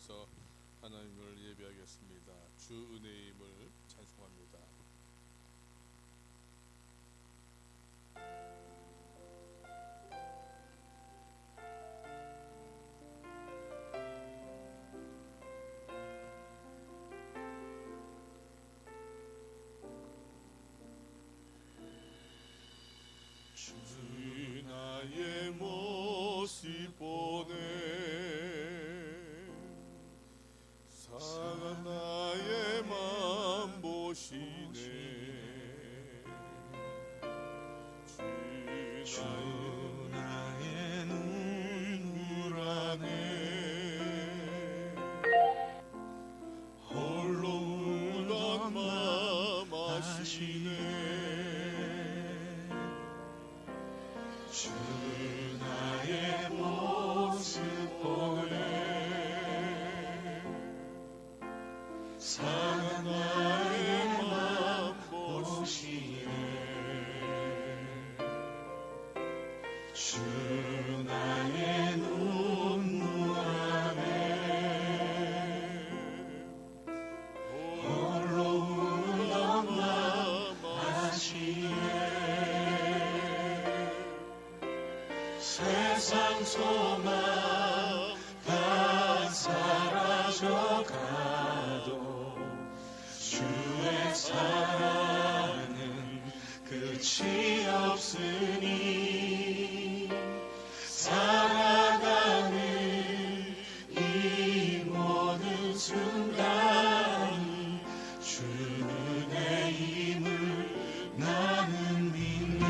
기도하면서 하나님을 예배하겠습니다. 주 은혜의 힘을 찬송합니다. 주 나의 모습 보네 상한 나의 맘 보시네 주 나의 눈물 안에 홀로 울던 맘 아시네 주 나의 모습 보네 상한 나의 맘 보시네 주 나의 눈물 안에 홀로 울던 맘 아시네 세상 소망 다 사라져가도 주의 사랑은 끝이 없으니 살아가는 이 모든 순간이 주의 힘을 나는 믿네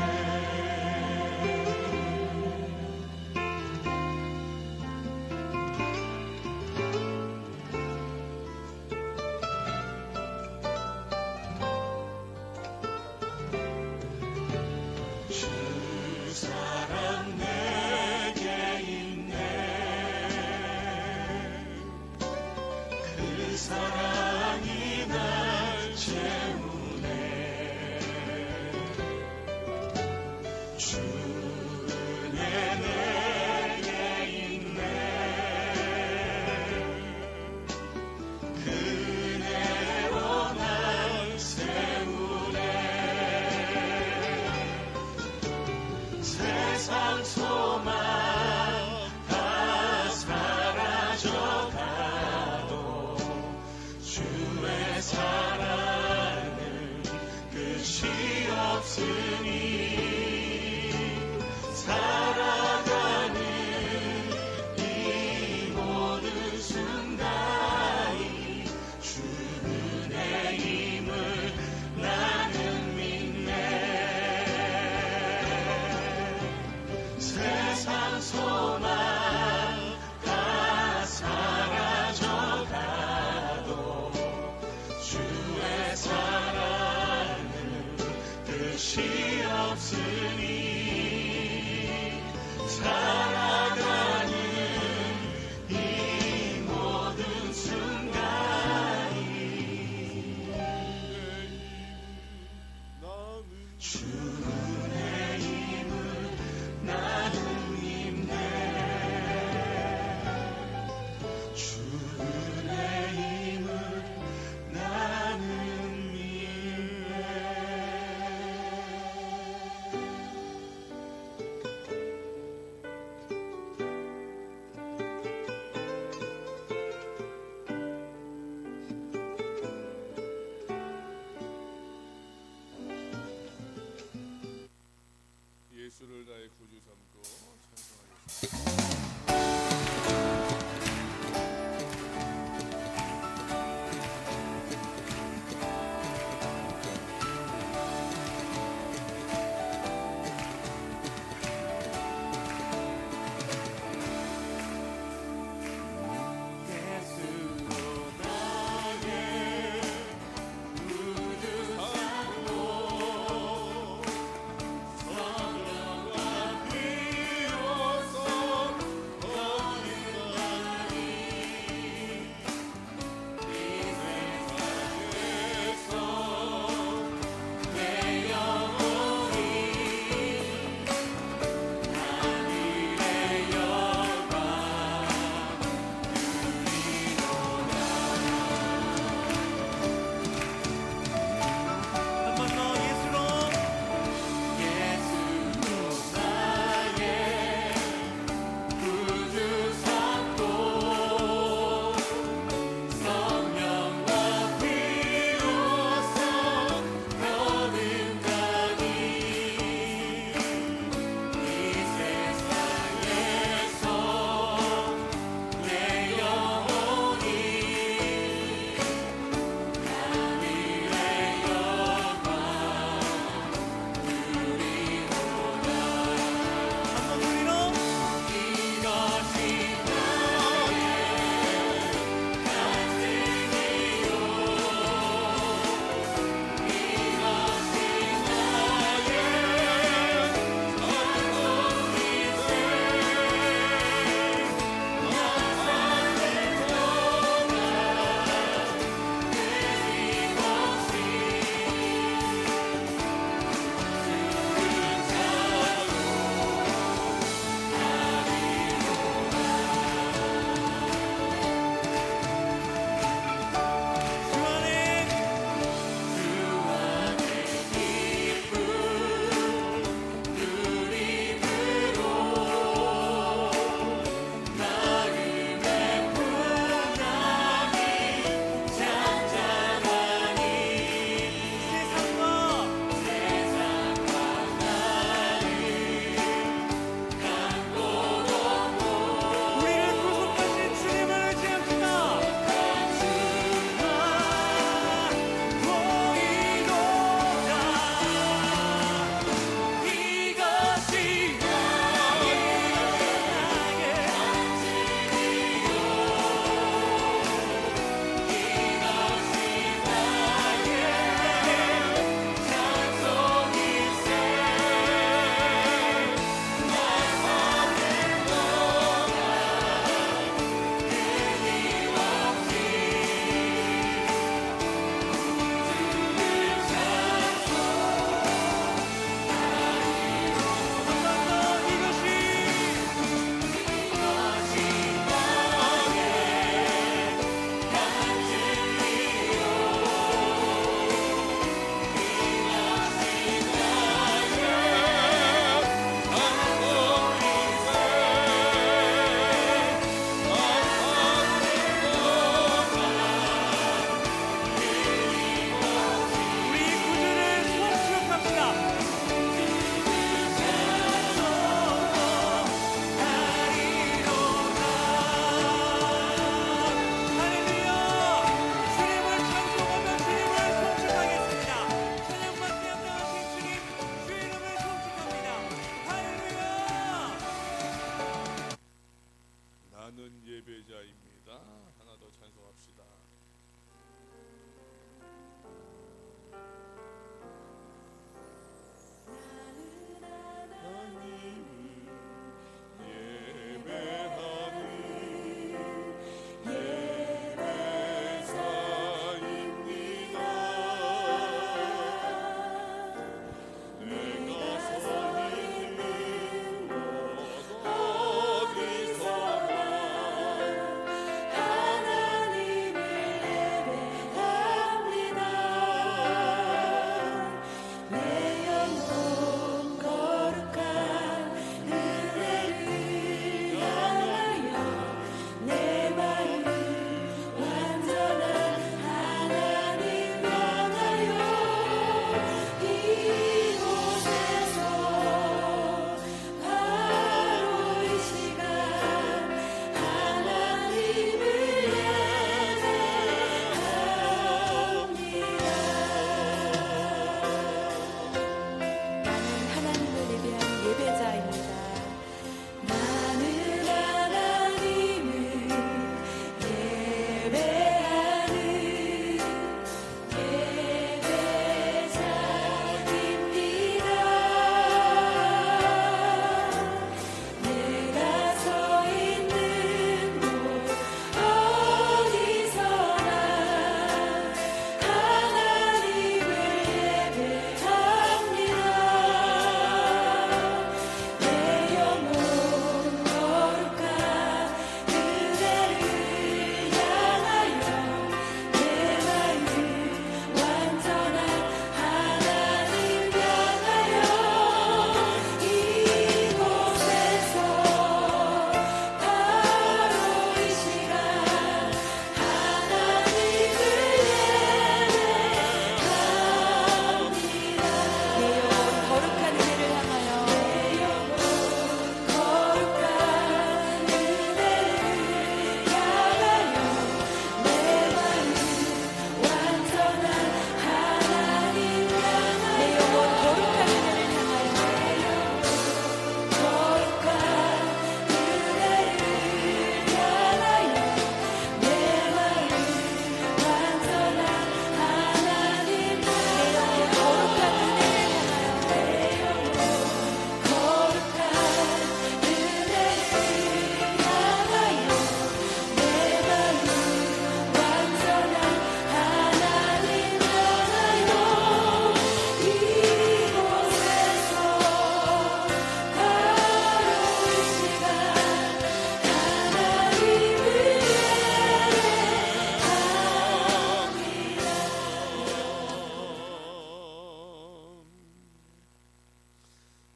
나는 예배자입니다. 하나 더 찬송합시다.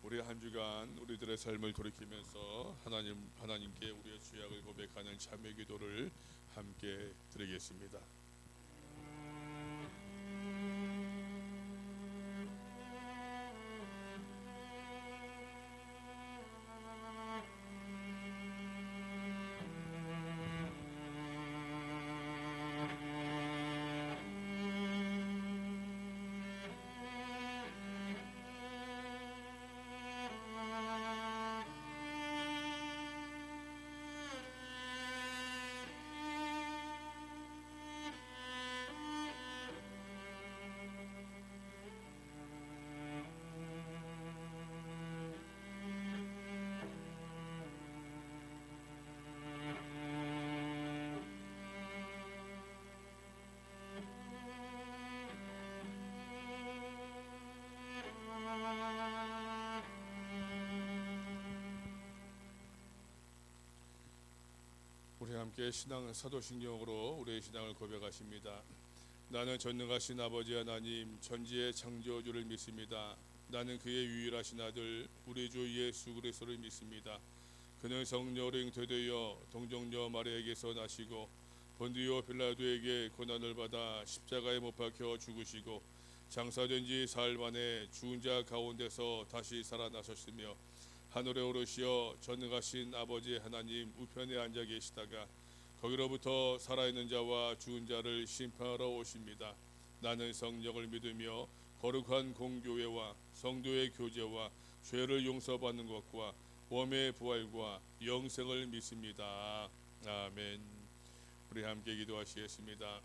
우리 한 주간 우리들의 삶을 돌이키면서 하나님께 우리의 죄악을 고백하는 참회 기도를 함께 드리겠습니다. 우리 함께 신앙 사도신경으로 우리의 신앙을 고백하십니다. 나는 전능하신 아버지 하나님 전지의 창조주를 믿습니다. 나는 그의 유일하신 아들 우리 주 예수 그리스도를 믿습니다. 그는 성령으로 잉태되어 동정녀 마리아에게서 나시고 본디오 빌라도에게 고난을 받아 십자가에 못 박혀 죽으시고 장사된 지 사흘 만에 죽은 자 가운데서 다시 살아나셨으며 하늘에 오르시어 전능하신 아버지 하나님 우편에 앉아 계시다가 거기로부터 살아있는 자와 죽은 자를 심판하러 오십니다. 나는 성령을 믿으며 거룩한 공교회와 성도의 교제와 죄를 용서받는 것과 몸의 부활과 영생을 믿습니다. 우리 함께 기도하시겠습니다.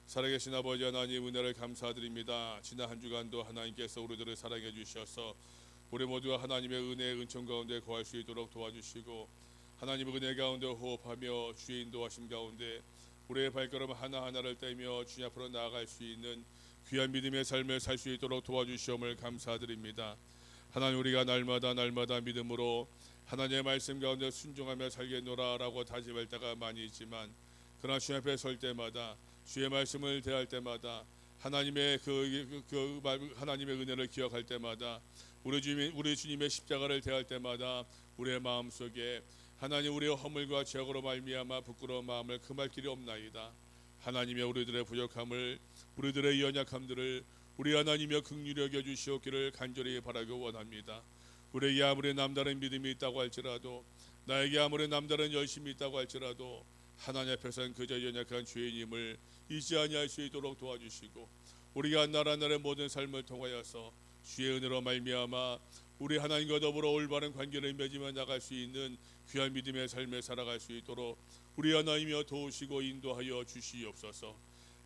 살아계신 아버지 하나님, 은혜를 감사드립니다. 지난 한 주간도 하나님께서 우리들을 사랑해 주셔서 우리 모두가 하나님의 은혜 은총 가운데 거할 수 있도록 도와주시고, 하나님의 은혜 가운데 호흡하며 주의 인도하심 가운데 우리의 발걸음 하나하나를 떼며 주님 앞으로 나아갈 수 있는 귀한 믿음의 삶을 살 수 있도록 도와주시옵을 감사드립니다. 하나님, 우리가 날마다 믿음으로 하나님의 말씀 가운데 순종하며 살겠노라라고 다짐할 때가 많이 있지만, 그러나 주님 앞에 설 때마다, 주의 말씀을 대할 때마다, 하나님의 하나님의 은혜를 기억할 때마다, 우리 주님의 십자가를 대할 때마다 우리의 마음 속에 하나님, 우리의 허물과 죄악으로 말미암아 부끄러운 마음을 금할 길이 없나이다. 하나님의 우리들의 부족함을, 우리들의 연약함들을 우리 하나님의 긍휼히 여겨 주시옵기를 간절히 바라고 원합니다. 우리에게 아무리 남다른 믿음이 있다고 할지라도, 나에게 아무리 남다른 열심이 있다고 할지라도 하나님 앞에서는 그저 연약한 죄인임을 잊지 아니할 수 있도록 도와주시고, 우리가 나라나라의 모든 삶을 통하여서 주의 은혜로 말미암아 우리 하나님과 더불어 올바른 관계를 맺으며 나갈 수 있는 귀한 믿음의 삶을 살아갈 수 있도록 우리 하나님이여 도우시고 인도하여 주시옵소서.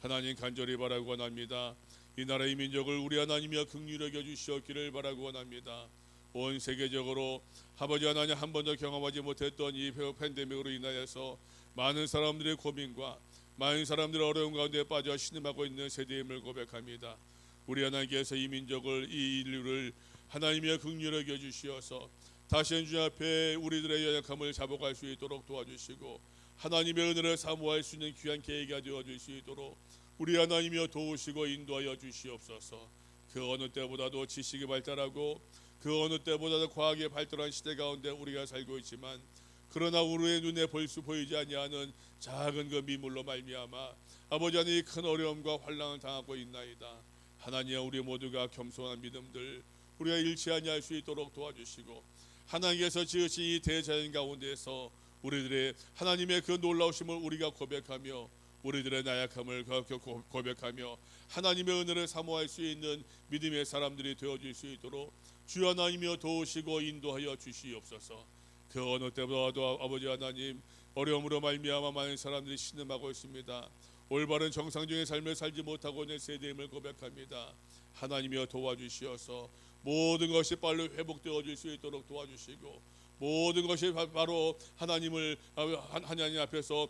하나님, 간절히 바라고 원합니다. 이 나라의 민족을 우리 하나님이여 긍휼히 여겨 주시옵기를 바라고 원합니다. 온 세계적으로 아버지 하나님, 한 번도 경험하지 못했던 이 팬데믹으로 인하여서 많은 사람들의 고민과 많은 사람들의 어려움 가운데 빠져 신음하고 있는 세대임을 고백합니다. 우리 하나님께서 이 민족을, 이 인류를 하나님의 긍휼히 여겨 주시어서 다시 주 앞에 우리들의 연약함을 잡아갈 수 있도록 도와주시고, 하나님의 은혜를 사모할 수 있는 귀한 계기가 되어줄 수 있도록 우리 하나님이여 도우시고 인도하여 주시옵소서. 그 어느 때보다도 지식이 발달하고 그 어느 때보다도 과학이 발달한 시대 가운데 우리가 살고 있지만, 그러나 우리의 눈에 보이지 아니하는 작은 그 미물로 말미암아 아버지 하나님, 큰 어려움과 환난을 당하고 있나이다. 하나님, 우리 모두가 겸손한 믿음들 우리가 잃지 아니할 수 있도록 도와주시고, 하나님께서 지으신 이 대자연 가운데서 우리들의 하나님의 그 놀라우심을 우리가 고백하며, 우리들의 나약함을 고백하며 하나님의 은혜를 사모할 수 있는 믿음의 사람들이 되어질 수 있도록 주 하나님이여 도우시고 인도하여 주시옵소서. 그 어느 때보다도 아버지 하나님, 어려움으로 말미암아 많은 사람들이 신음하고 있습니다. 올바른 정상적인 삶을 살지 못하고 있는 세대임을 고백합니다. 하나님이여 도와주시어서 모든 것이 빨리 회복되어질 수 있도록 도와주시고, 모든 것이 바로 하나님 앞에서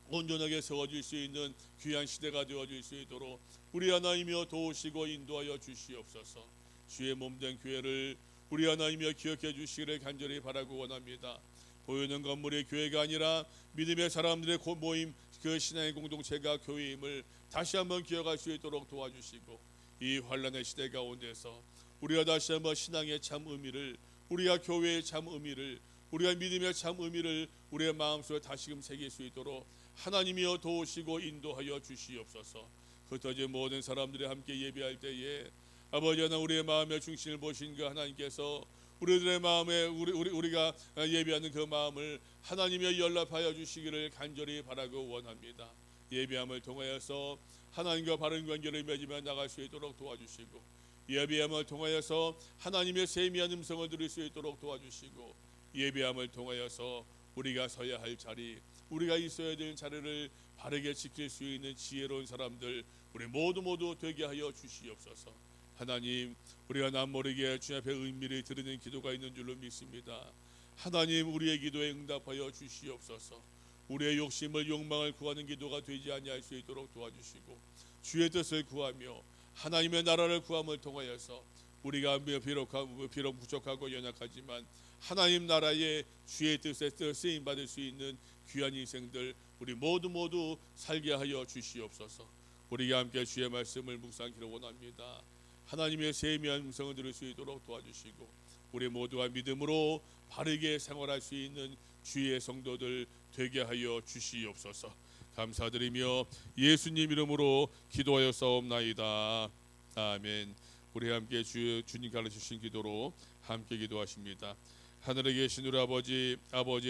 온전하게 세워질 수 있는 귀한 시대가 되어질 수 있도록 우리 하나님이여 도우시고 인도하여 주시옵소서. 주의 몸된 교회를 우리 하나님이여 기억해 주시기를 간절히 바라고 원합니다. 보이는 건물이 교회가 아니라 믿음의 사람들의 모임, 그 신앙의 공동체가 교회임을 다시 한번 기억할 수 있도록 도와주시고, 이 환난의 시대 가운데서 우리가 다시 한번 신앙의 참 의미를, 우리가 교회의 참 의미를, 우리가 믿음의 참 의미를 우리의 마음속에 다시금 새길 수 있도록 하나님이여 도우시고 인도하여 주시옵소서. 흩어진 모든 사람들이 함께 예배할 때에 아버지 하나님, 우리의 마음의 중심을 보신 그 하나님께서 우리들의 마음에 우리가 예배하는 그 마음을 하나님의 연락하여 주시기를 간절히 바라고 원합니다. 예배함을 통하여서 하나님과 바른 관계를 맺으며 나갈 수 있도록 도와주시고, 예배함을 통하여서 하나님의 세미한 음성을 들을 수 있도록 도와주시고, 예배함을 통하여서 우리가 서야 할 자리, 우리가 있어야 될 자리를 바르게 지킬 수 있는 지혜로운 사람들 우리 모두 되게 하여 주시옵소서. 하나님, 우리가 남모르게 주님 앞에 은밀히 드리는 기도가 있는 줄로 믿습니다. 하나님, 우리의 기도에 응답하여 주시옵소서. 우리의 욕망을 구하는 기도가 되지 아니할 수 있도록 도와주시고, 주의 뜻을 구하며 하나님의 나라를 구함을 통하여서 우리가 비록 부족하고 연약하지만 하나님 나라의 주의 뜻에 쓰임 받을 수 있는 귀한 인생들 우리 모두 살게 하여 주시옵소서. 우리가 함께 주의 말씀을 묵상하기를 원합니다. 하나님의 세미한 음성을 들을 수 있도록 도와주시고, 우리 모두가 믿음으로 바르게 생활할 수 있는 주의 성도들 되게 하여 주시옵소서. 감사드리며 예수님 이름으로 기도하여 싸움나이다. 아멘. 우리 함께 주님 가르치신 기도로 함께 기도하십니다. 하늘에 계신 우리 아버지의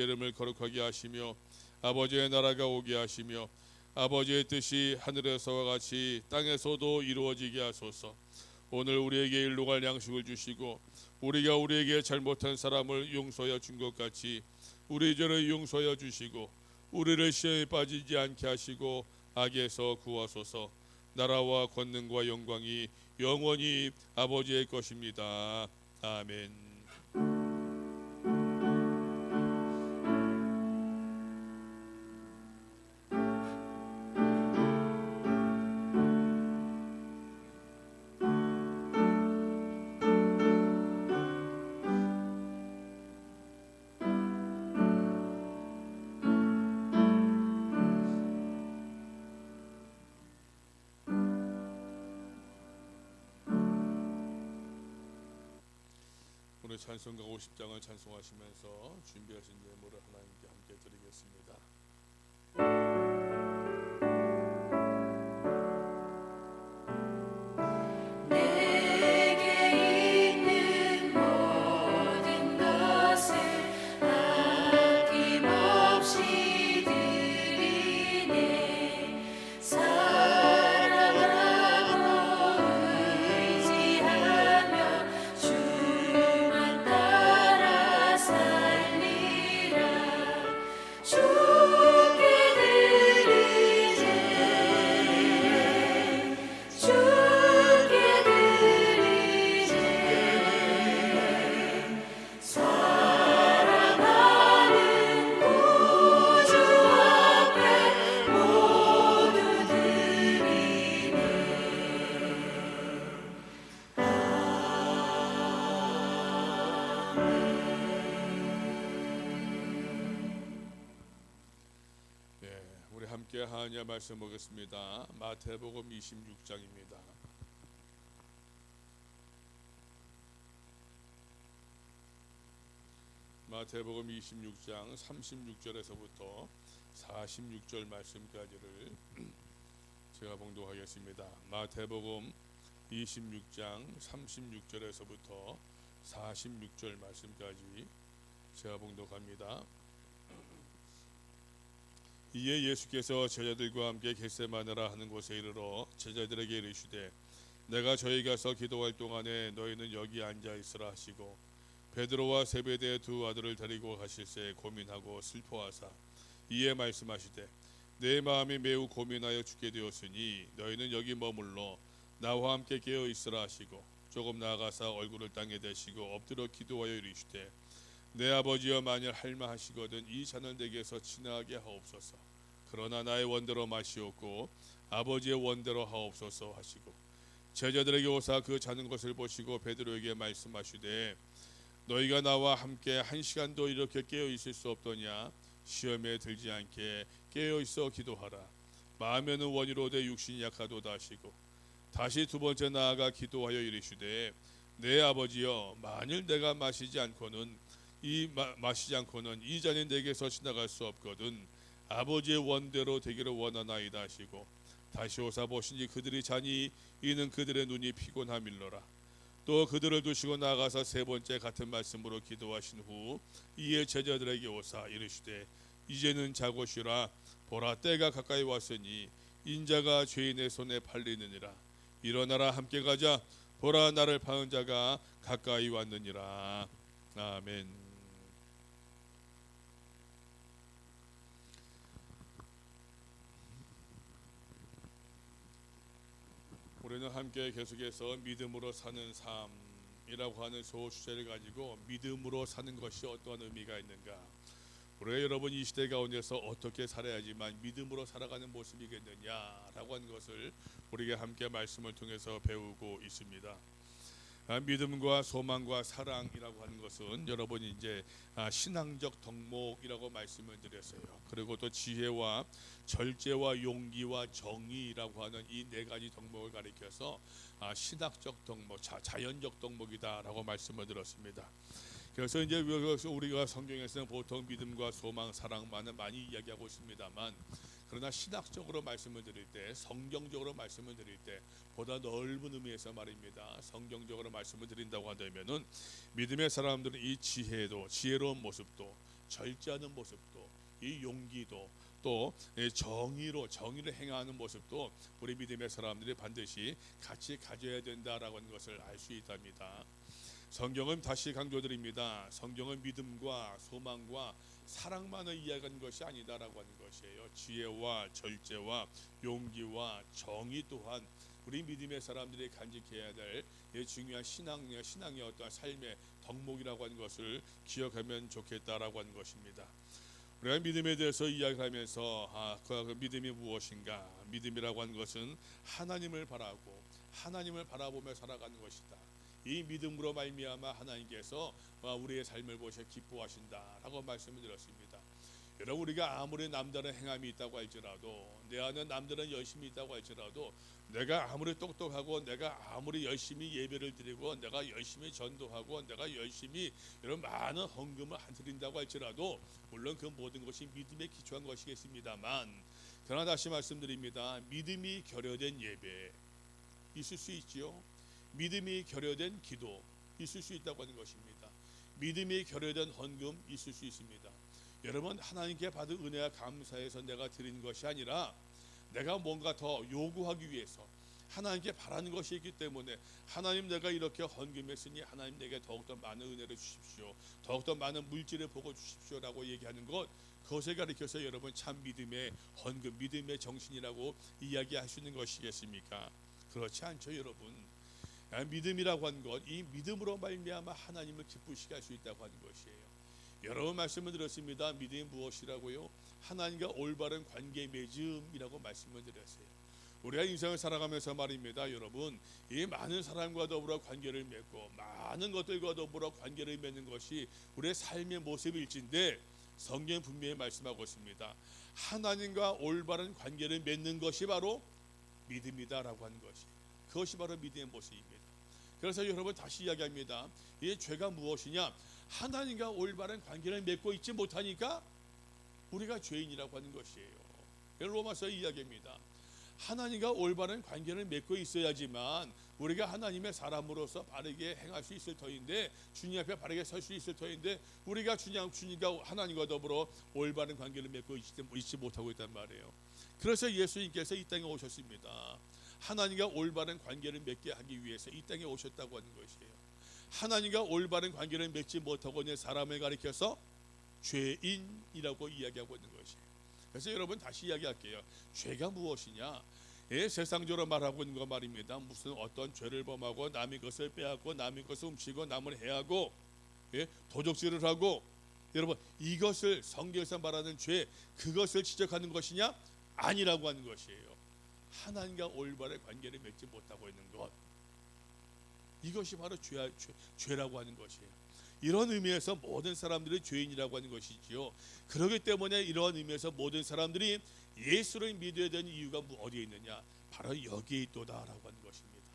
이름을 거룩하게 하시며 아버지의 나라가 오게 하시며 아버지의 뜻이 하늘에서와 같이 땅에서도 이루어지게 하소서. 오늘 우리에게 일로 갈 양식을 주시고 우리가 우리에게 잘못한 사람을 용서하여 준 것 같이 우리 죄를 용서하여 주시고 우리를 시험에 빠지지 않게 하시고 악에서 구하소서. 나라와 권능과 영광이 영원히 아버지의 것입니다. 아멘. 오늘 찬송가 50장을 찬송하시면서 준비하신 예물을 하나님께 함께 드리겠습니다. 우리 함께 하나님의 말씀 보겠습니다. 마태복음 26장입니다. 마태복음 26장 36절에서부터 46절 말씀까지를 제가 봉독하겠습니다. 마태복음 26장 36절에서부터 46절 말씀까지 제가 봉독합니다. 이에 예수께서 제자들과 함께 겟세마네라 하는 곳에 이르러 제자들에게 이르시되 내가 저희 가서 기도할 동안에 너희는 여기 앉아 있으라 하시고 베드로와 세베대의 두 아들을 데리고 가실새 고민하고 슬퍼하사 이에 말씀하시되 내 마음이 매우 고민하여 죽게 되었으니 너희는 여기 머물러 나와 함께 깨어 있으라 하시고 조금 나아가사 얼굴을 땅에 대시고 엎드려 기도하여 이르시되 내 아버지여 만일 할만하시거든 이 잔을 내게서 지나가게 하옵소서. 그러나 나의 원대로 마시옵고 아버지의 원대로 하옵소서 하시고 제자들에게 오사 그 자는 것을 보시고 베드로에게 말씀하시되 너희가 나와 함께 한 시간도 이렇게 깨어 있을 수 없더냐. 시험에 들지 않게 깨어 있어 기도하라. 마음에는 원이로되 육신이 약하도다 하시고 다시 두 번째 나아가 기도하여 이르시되 내 아버지여 만일 내가 마시지 않고는 이 잔이 내게서 지나갈 수 없거든 아버지의 원대로 되기를 원하나이다 하시고 다시 오사 보시니 그들이 자니 이는 그들의 눈이 피곤함일러라. 또 그들을 두시고 나아가서 세 번째 같은 말씀으로 기도하신 후 이에 제자들에게 오사 이르시되 이제는 자고 쉬라. 보라 때가 가까이 왔으니 인자가 죄인의 손에 팔리느니라. 일어나라 함께 가자. 보라 나를 파는 자가 가까이 왔느니라. 아멘. 우리는 함께 계속해서 믿음으로 사는 삶이라고 하는 소주제를 가지고 믿음으로 사는 것이 어떠한 의미가 있는가, 우리가 여러분 이 시대 가운데서 어떻게 살아야지만 믿음으로 살아가는 모습이겠느냐라고 하는 것을 우리가 함께 말씀을 통해서 배우고 있습니다. 믿음과 소망과 사랑이라고 하는 것은 여러분이 이제 신앙적 덕목이라고 말씀을 드렸어요. 그리고 또 지혜와 절제와 용기와 정의라고 하는 이 네 가지 덕목을 가리켜서 신학적 덕목, 자연적 덕목이다라고 말씀을 드렸습니다. 그래서 이제 우리가 성경에서는 보통 믿음과 소망, 사랑만은 많이 이야기하고 있습니다만, 그러나 신학적으로 말씀을 드릴 때, 성경적으로 말씀을 드릴 때 보다 넓은 의미에서 말입니다. 성경적으로 말씀을 드린다고 한다면은 믿음의 사람들은 이 지혜로운 모습도, 절제하는 모습도, 이 용기도, 또 정의를 행하는 모습도 우리 믿음의 사람들이 반드시 같이 가져야 된다라고 하는 것을 알 수 있답니다. 성경은 다시 강조드립니다. 성경은 믿음과 소망과 사랑만을 이야기하는 것이 아니다라고 하는 것이에요. 지혜와 절제와 용기와 정의 또한 우리 믿음의 사람들이 간직해야 될 중요한 신앙의 어떠한 삶의 덕목이라고 하는 것을 기억하면 좋겠다라고 하는 것입니다. 우리가 믿음에 대해서 이야기하면서 그 믿음이 무엇인가? 믿음이라고 하는 것은 하나님을 바라고 하나님을 바라보며 살아가는 것이다. 이 믿음으로 말미암아 하나님께서 우리의 삶을 보셔 기뻐하신다라고 말씀을 드렸습니다. 여러분, 우리가 아무리 남다른 행함이 있다고 할지라도, 내 안에 남다른 열심이 있다고 할지라도, 내가 아무리 똑똑하고 내가 아무리 열심히 예배를 드리고 내가 열심히 전도하고 내가 열심히 이런 많은 헌금을 드린다고 할지라도, 물론 그 모든 것이 믿음에 기초한 것이겠습니다만, 그러나 다시 말씀드립니다. 믿음이 결여된 예배 있을 수 있지요. 믿음이 결여된 기도 있을 수 있다고 하는 것입니다. 믿음이 결여된 헌금 있을 수 있습니다. 여러분, 하나님께 받은 은혜와 감사해서 내가 드린 것이 아니라 내가 뭔가 더 요구하기 위해서 하나님께 바라는 것이 있기 때문에, 하나님 내가 이렇게 헌금했으니 하나님 내게 더욱더 많은 은혜를 주십시오, 더욱더 많은 물질을 보고 주십시오라고 얘기하는 것, 그것을 가리켜서 여러분 참 믿음의 헌금, 믿음의 정신이라고 이야기할 수 있는 것이겠습니까? 그렇지 않죠, 여러분. 믿음이라고 하는 것, 이 믿음으로 말미암아 하나님을 기쁘시게 할 수 있다고 하는 것이에요. 여러 번 말씀을 드렸습니다. 믿음이 무엇이라고요? 하나님과 올바른 관계 맺음이라고 말씀을 드렸어요. 우리가 인생을 살아가면서 말입니다. 여러분, 이 많은 사람과 더불어 관계를 맺고 많은 것들과 더불어 관계를 맺는 것이 우리의 삶의 모습일진데, 성경 분명히 말씀하고 있습니다. 하나님과 올바른 관계를 맺는 것이 바로 믿음이다라고 하는 것이, 그것이 바로 믿음의 모습입니다. 그래서 여러분 다시 이야기합니다. 이 죄가 무엇이냐? 하나님과 올바른 관계를 맺고 있지 못하니까 우리가 죄인이라고 하는 것이에요. 로마서 이야기입니다. 하나님과 올바른 관계를 맺고 있어야지만 우리가 하나님의 사람으로서 바르게 행할 수 있을 터인데, 주님 앞에 바르게 설 수 있을 터인데, 우리가 주님과 하나님과 더불어 올바른 관계를 맺고 있지 못하고 있단 말이에요. 그래서 예수님께서 이 땅에 오셨습니다. 하나님과 올바른 관계를 맺게 하기 위해서 이 땅에 오셨다고 하는 것이에요. 하나님과 올바른 관계를 맺지 못하고 있는 사람을 가리켜서 죄인이라고 이야기하고 있는 것이에요. 그래서 여러분 다시 이야기할게요. 죄가 무엇이냐? 세상적으로 말하고 있는 거 말입니다. 무슨 어떤 죄를 범하고 남의 것을 빼앗고 남의 것을 훔치고 남을 해하고 도적질을 하고, 여러분 이것을 성경에서 말하는 죄, 그것을 지적하는 것이냐? 아니라고 하는 것이에요. 하나님과 올바른 관계를 맺지 못하고 있는 것, 이것이 바로 죄라고 하는 것이에요. 이런 의미에서 모든 사람들이 죄인이라고 하는 것이지요. 그렇기 때문에 이런 의미에서 모든 사람들이 예수를 믿어야 되는 이유가 어디에 있느냐? 바로 여기에 있도다라고 하는 것입니다.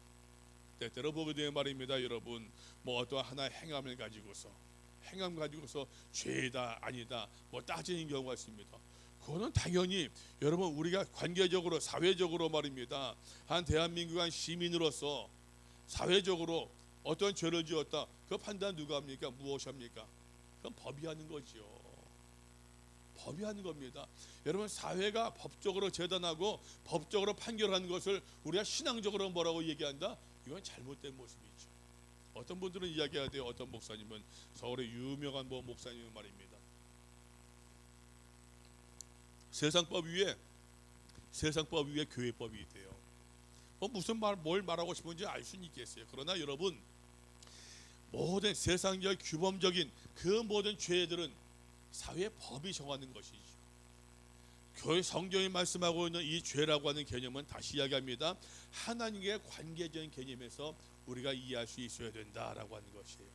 때때로 보게 되는 말입니다. 여러분, 어떠한 하나의 행함을 가지고서 죄다 아니다 따지는 경우가 있습니다. 그거는 당연히 여러분 우리가 관계적으로 사회적으로 말입니다. 한 대한민국 한 시민으로서 사회적으로 어떤 죄를 지었다, 그 판단 누가 합니까? 무엇이 합니까? 그건 법이 하는 거죠. 법이 하는 겁니다. 여러분, 사회가 법적으로 재단하고 법적으로 판결하는 것을 우리가 신앙적으로 뭐라고 얘기한다? 이건 잘못된 모습이죠. 어떤 분들은 이야기하대요. 어떤 목사님은, 서울의 유명한 목사님은 말입니다. 세상법 위에 교회법이 있대요. 뭘 말하고 싶은지 알 수는 있겠어요. 그러나 여러분, 모든 세상적 규범적인 그 모든 죄들은 사회법이 정하는 것이죠. 교회 성경이 말씀하고 있는 이 죄라고 하는 개념은 다시 이야기합니다. 하나님과의 관계적인 개념에서 우리가 이해할 수 있어야 된다라고 하는 것이에요.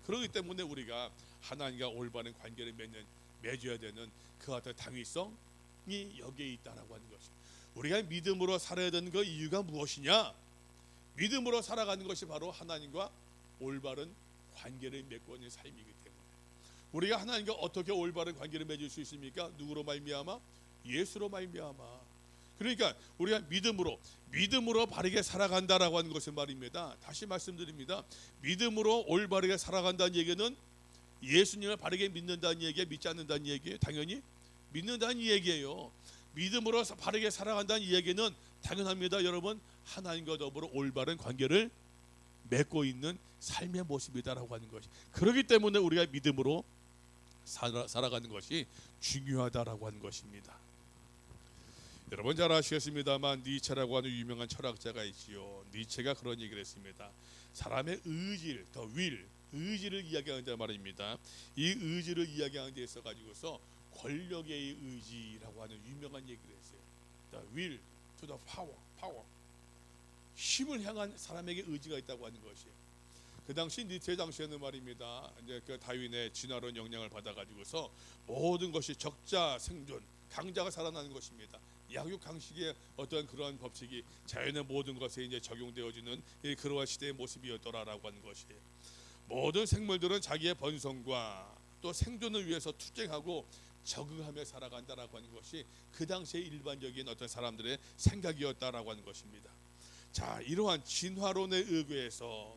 그렇기 때문에 우리가 하나님과 올바른 관계를 맺어야 되는 그 어떤 당위성이 여기에 있다라고 하는 것이에요. 우리가 믿음으로 살아야 되는 그 이유가 무엇이냐? 믿음으로 살아가는 것이 바로 하나님과 올바른 관계를 맺고 있는 삶이기 때문에, 우리가 하나님과 어떻게 올바른 관계를 맺을 수 있습니까? 누구로 말미암아? 예수로 말미암아. 그러니까 우리가 믿음으로 바르게 살아간다라고 하는 것은 말입니다. 다시 말씀드립니다. 믿음으로 올바르게 살아간다는 얘기는 예수님을 바르게 믿는다는 얘기예요? 믿지 않는다는 얘기예요? 당연히 믿는다는 얘기예요. 믿음으로 바르게 살아간다는 얘기는 당연합니다. 여러분, 하나님과 더불어 올바른 관계를 맺고 있는 삶의 모습이다라고 하는 것이. 그렇기 때문에 우리가 믿음으로 살아가는 것이 중요하다라고 하는 것입니다. 여러분 잘 아시겠습니다만 니체라고 하는 유명한 철학자가 있지요. 니체가 그런 얘기를 했습니다. 사람의 의지를, 더 윌, 의지를 이야기하는 말입니다. 이 의지를 이야기하는 데 있어 가지고서 권력의 의지라고 하는 유명한 얘기를 했어요. The will to the power. 힘을 향한 사람에게 의지가 있다고 하는 것이에요. 그 당시 니체 당시에는 말입니다. 이제 그 다윈의 진화론 영향을 받아 가지고서 모든 것이 적자 생존, 강자가 살아나는 것입니다. 양육 강식의 어떤 그런 법칙이 자연의 모든 것에 이제 적용되어지는 그러한 시대의 모습이었더라라고 하는 것이에요. 모든 생물들은 자기의 번성과 또 생존을 위해서 투쟁하고 적응하며 살아간다라고 하는 것이 그 당시의 일반적인 어떤 사람들의 생각이었다라고 하는 것입니다. 자, 이러한 진화론에 의거해서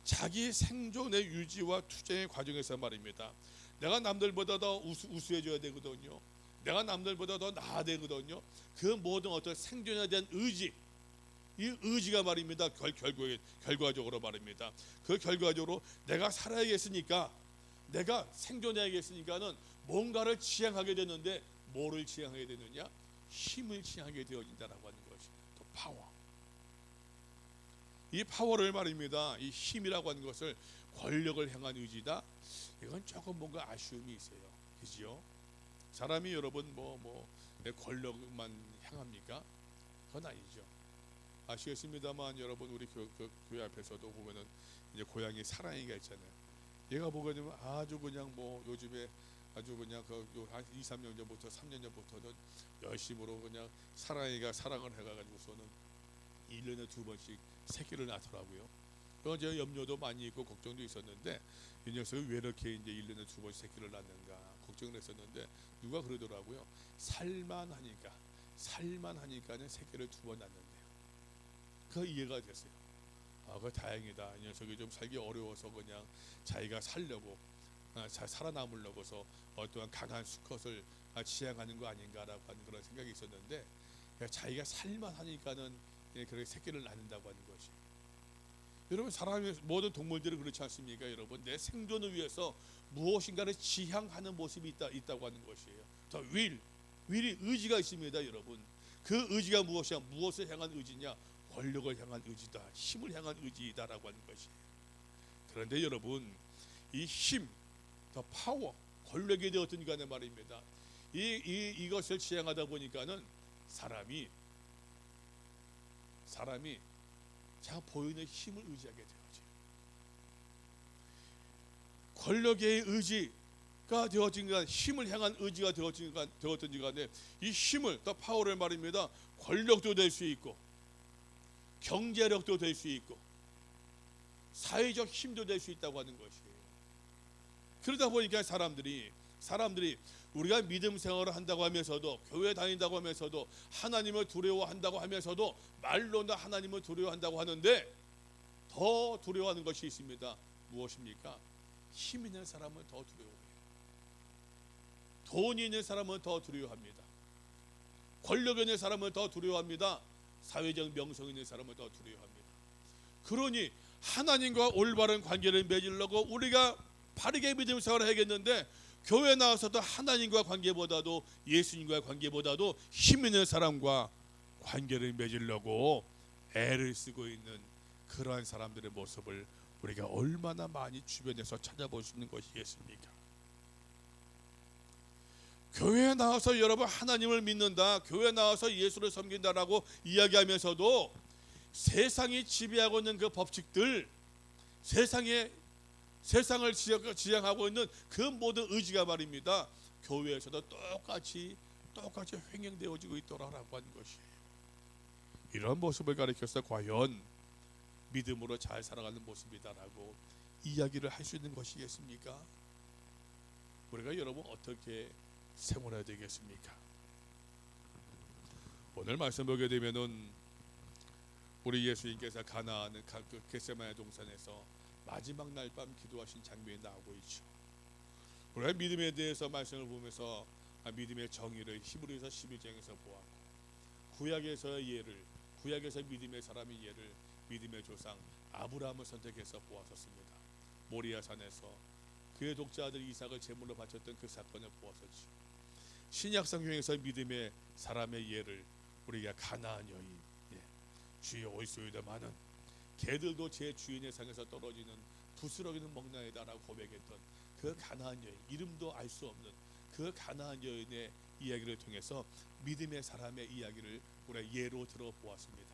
자기 생존의 유지와 투쟁의 과정에서 말입니다. 내가 남들보다 더 우수해져야 되거든요. 내가 남들보다 더 나아야 되거든요. 그 모든 어떤 생존에 대한 의지, 이 의지가 말입니다. 결과적으로 말입니다. 그 결과적으로 내가 살아야겠으니까, 내가 생존해야겠으니까는 뭔가를 지향하게 되는데 뭐를 지향하게 되느냐? 힘을 지향하게 되어진다라고 하는 것이 또 파워. 이 파워를 말입니다. 이 힘이라고 하는 것을 권력을 향한 의지다. 이건 조금 뭔가 아쉬움이 있어요. 그지요? 사람이 여러분 내 권력만 향합니까? 그건 아니죠. 아시겠습니다만 여러분 우리 교회 앞에서도 보면은 이제 고양이 사랑이가 있잖아요. 얘가 보게 되면 아주 그냥 요즘에 아주 그냥 한 2, 3년 전부터 3년 전부터는 열심으로 그냥 사랑이가 사랑을 해가지고서는 1년에 2번씩 새끼를 낳더라고요. 그건 제가 염려도 많이 있고 걱정도 있었는데 이 녀석이 왜 이렇게 이제 1년에 2번씩 새끼를 낳는가 걱정을 했었는데 누가 그러더라고요. 살만 하니까는 새끼를 2번 낳는데요. 그 이해가 됐어요. 그 다행이다. 이 녀석이 좀 살기 어려워서 그냥 자기가 살려고 살아남으려고서 어떠한 강한 수컷을 지향하는 거 아닌가라고 하는 그런 생각이 있었는데 자기가 살만 하니까는 그렇게 새끼를 낳는다고 하는 것이. 여러분 사람의 모든 동물들은 그렇지 않습니까? 여러분 내 생존을 위해서 무엇인가를 지향하는 모습이 있다고 하는 것이에요. 더 will이 의지가 있습니다, 여러분. 그 의지가 무엇이야? 무엇을 향한 의지냐? 권력을 향한 의지다, 힘을 향한 의지다라고 하는 것이에요. 그런데 여러분 이 힘, 더 파워, 권력에 되었든 간에 말입니다. 이것을 지향하다 보니까는 사람이 자 보이는 힘을 의지하게 되어져요. 권력의 의지가 되어진 간, 힘을 향한 의지가 되었든지 간에 이 힘을, 더 파워를 말입니다. 권력도 될 수 있고 경제력도 될 수 있고 사회적 힘도 될 수 있다고 하는 것이에요. 그러다 보니까 사람들이 우리가 믿음 생활을 한다고 하면서도 교회 다닌다고 하면서도 하나님을 두려워한다고 하면서도 말로는 하나님을 두려워한다고 하는데 더 두려워하는 것이 있습니다. 무엇입니까? 힘 있는 사람은 더 두려워해요. 돈이 있는 사람은 더 두려워합니다. 권력 있는 사람은 더 두려워합니다. 사회적 명성 있는 사람은 더 두려워합니다. 그러니 하나님과 올바른 관계를 맺으려고 우리가 바르게 믿음 생활을 해야겠는데 교회 나와서도 하나님과 관계보다도 예수님과의 관계보다도 힘 있는 사람과 관계를 맺으려고 애를 쓰고 있는 그러한 사람들의 모습을 우리가 얼마나 많이 주변에서 찾아볼 수 있는 것이겠습니까? 교회에 나와서 여러분 하나님을 믿는다, 교회에 나와서 예수를 섬긴다라고 이야기하면서도 세상이 지배하고 있는 그 법칙들, 세상을 지향하고 있는 그 모든 의지가 말입니다. 교회에서도 똑같이 횡행되어지고 있더라라고 하는 것이에요. 이런 모습을 가리켜서 과연 믿음으로 잘 살아가는 모습이다라고 이야기를 할 수 있는 것이겠습니까? 우리가 여러분 어떻게 생활해야 되겠습니까? 오늘 말씀 보게 되면은 우리 예수님께서 가나안 겟세마네 동산에서 마지막 날 밤 기도하신 장면이 나오고 있죠. 우리가 믿음에 대해서 말씀을 보면서 믿음의 정의를 히브리서 11장에서 보았고 구약에서 믿음의 사람의 예를 믿음의 조상 아브라함을 선택해서 보았었습니다. 모리아 산에서 그의 독자 아들 이삭을 제물로 바쳤던 그 사건을 보았었지. 신약 성경에서 믿음의 사람의 예를 우리가 가나안 여인, 주여 어디소이다마는 개들도 제 주인의 상에서 떨어지는 부스러기는 먹나이다라고 고백했던 그 가나안 여인, 이름도 알 수 없는 그 가나안 여인의 이야기를 통해서 믿음의 사람의 이야기를 우리가 예로 들어보았습니다.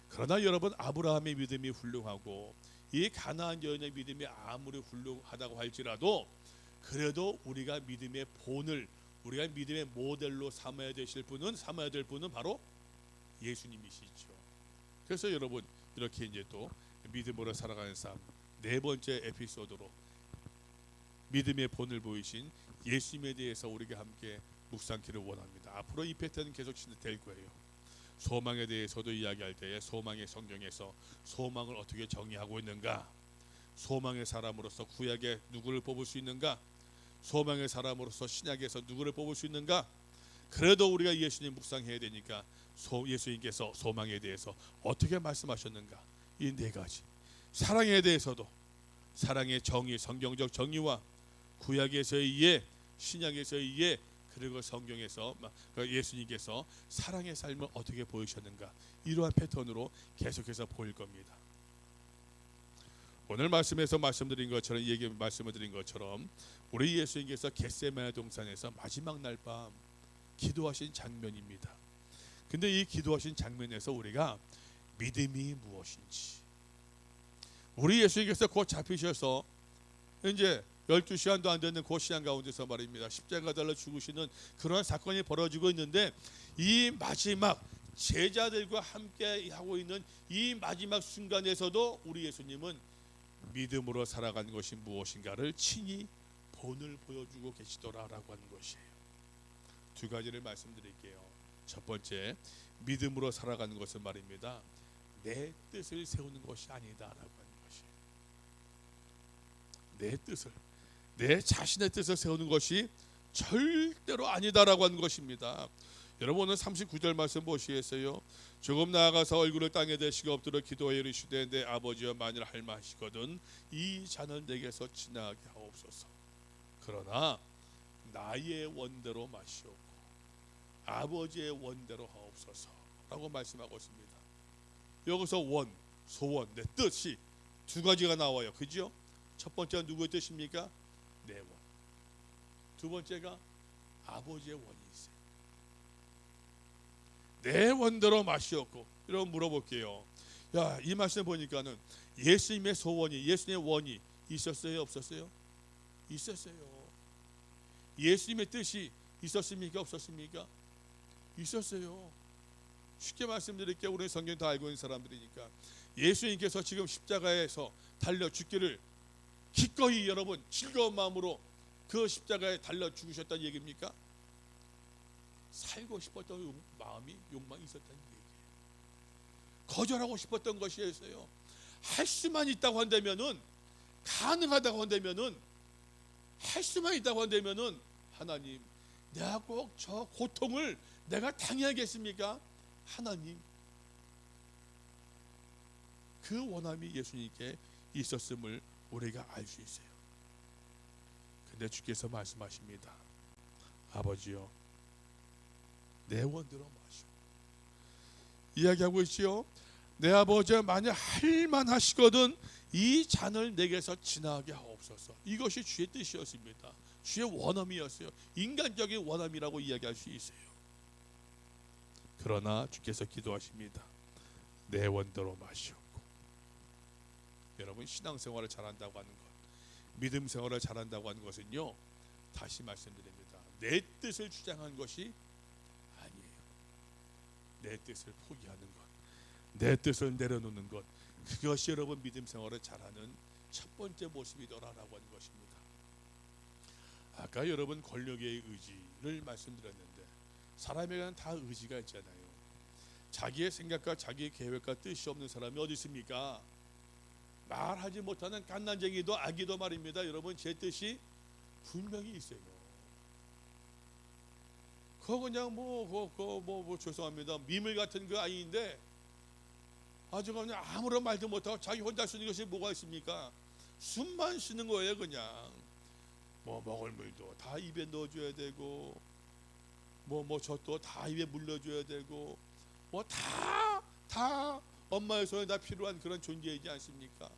그러나 여러분, 아브라함의 믿음이 훌륭하고 이 가나안 여인의 믿음이 아무리 훌륭하다고 할지라도 그래도 우리가 믿음의 본을, 우리가 믿음의 모델로 삼아야 될 분은 바로 예수님이시죠. 그래서 여러분, 이렇게 이제 또 믿음으로 살아가는 삶, 네 번째 에피소드로 믿음의 본을 보이신 예수님에 대해서 우리가 함께 묵상키를 원합니다. 앞으로 이 패턴은 계속 진행될 거예요. 소망에 대해서도 이야기할 때에 소망의 성경에서 소망을 어떻게 정의하고 있는가, 소망의 사람으로서 구약에 누구를 뽑을 수 있는가, 소망의 사람으로서 신약에서 누구를 뽑을 수 있는가. 그래도 우리가 예수님 묵상해야 되니까 예수님께서 소망에 대해서 어떻게 말씀하셨는가, 이 네 가지, 사랑에 대해서도 사랑의 정의, 성경적 정의와 구약에서의 이해, 신약에서의 이해, 그리고 성경에서 예수님께서 사랑의 삶을 어떻게 보이셨는가, 이러한 패턴으로 계속해서 보일 겁니다. 오늘 말씀에서 말씀을 드린 것처럼 우리 예수님께서 겟세마네 동산에서 마지막 날 밤 기도하신 장면입니다. 근데 이 기도하신 장면에서 우리가 믿음이 무엇인지, 우리 예수님께서 곧 잡히셔서 이제 12시간도 안 되는 그 시간 가운데서 말입니다, 십자가 달려 죽으시는 그러한 사건이 벌어지고 있는데, 이 마지막 제자들과 함께 하고 있는 이 마지막 순간에서도 우리 예수님은 믿음으로 살아간 것이 무엇인가를 친히 본을 보여주고 계시더라라고 하는 것이에요. 두 가지를 말씀드릴게요. 첫 번째, 믿음으로 살아가는 것은 말입니다, 내 뜻을 세우는 것이 아니다라고 하는 것이에요. 내 뜻을, 내 자신의 뜻을 세우는 것이 절대로 아니다라고 하는 것입니다. 여러분, 오늘 39절 말씀 보시겠어요? 조금 나아가서 얼굴을 땅에 대시고 엎드려 기도하여 이르시되 내 아버지여 만일 할만하시거든 이 잔을 내게서 지나가게 하옵소서. 그러나 나의 원대로 마시옵고 아버지의 원대로 하옵소서라고 말씀하고 있습니다. 여기서 원, 소원, 내 뜻이 두 가지가 나와요. 그죠? 첫 번째가 누구의 뜻입니까? 내 원. 두 번째가 아버지의 원이 있어요. 내 원대로 마시옵고. 여러분 물어볼게요. 야, 이 말씀 보니까는 예수님의 소원이, 예수님의 원이 있었어요, 없었어요? 있었어요. 예수님의 뜻이 있었습니까, 없었습니까? 있었어요. 쉽게 말씀드릴게요. 우리 성경 다 알고 있는 사람들이니까 예수님께서 지금 십자가에서 달려 죽기를 기꺼이 여러분 즐거운 마음으로 그 십자가에 달려 죽으셨다는 얘기입니까? 살고 싶었던 마음이, 욕망이 있었다는 얘기예요. 거절하고 싶었던 것이었어요. 할 수만 있다고 한다면은, 가능하다고 한다면은, 할 수만 있다고 한다면은, 하나님, 내가 꼭 저 고통을 내가 당해야겠습니까? 하나님, 그 원함이 예수님께 있었음을 우리가 알 수 있어요. 근데 주께서 말씀하십니다. 아버지요, 내 원대로 마시오. 이야기하고 있지요. 내 아버지여 만약 할만하시거든 이 잔을 내게서 지나게 하옵소서. 이것이 주의 뜻이었습니다. 주의 원함이었어요. 인간적인 원함이라고 이야기할 수 있어요. 그러나 주께서 기도하십니다. 내 원대로 마시옵고. 여러분, 신앙생활을 잘한다고 하는 것, 믿음 생활을 잘한다고 하는 것은요, 다시 말씀드립니다, 내 뜻을 주장한 것이 아니에요. 내 뜻을 포기하는 것, 내 뜻을 내려놓는 것, 그것이 여러분 믿음 생활을 잘하는 첫 번째 모습이더라라고 하는 것입니다. 아까 여러분 권력의 의지를 말씀드렸는데, 사람에게는 다 의지가 있잖아요. 자기의 생각과 자기의 계획과 뜻이 없는 사람이 어디 있습니까? 말하지 못하는 갓난쟁이도 아기도 말입니다. 여러분, 제 뜻이 분명히 있어요. 그거 그냥 죄송합니다, 미물 같은 그 아이인데 아주 그냥 아무런 말도 못하고 자기 혼자 쓰는 것이 뭐가 있습니까? 숨만 쉬는 거예요. 그냥 뭐 먹을 물도 다 입에 넣어줘야 되고 뭐 젖도 다 입에 물려줘야 되고 뭐 다 엄마의 손에 다 필요한 그런 존재이지 않습니까?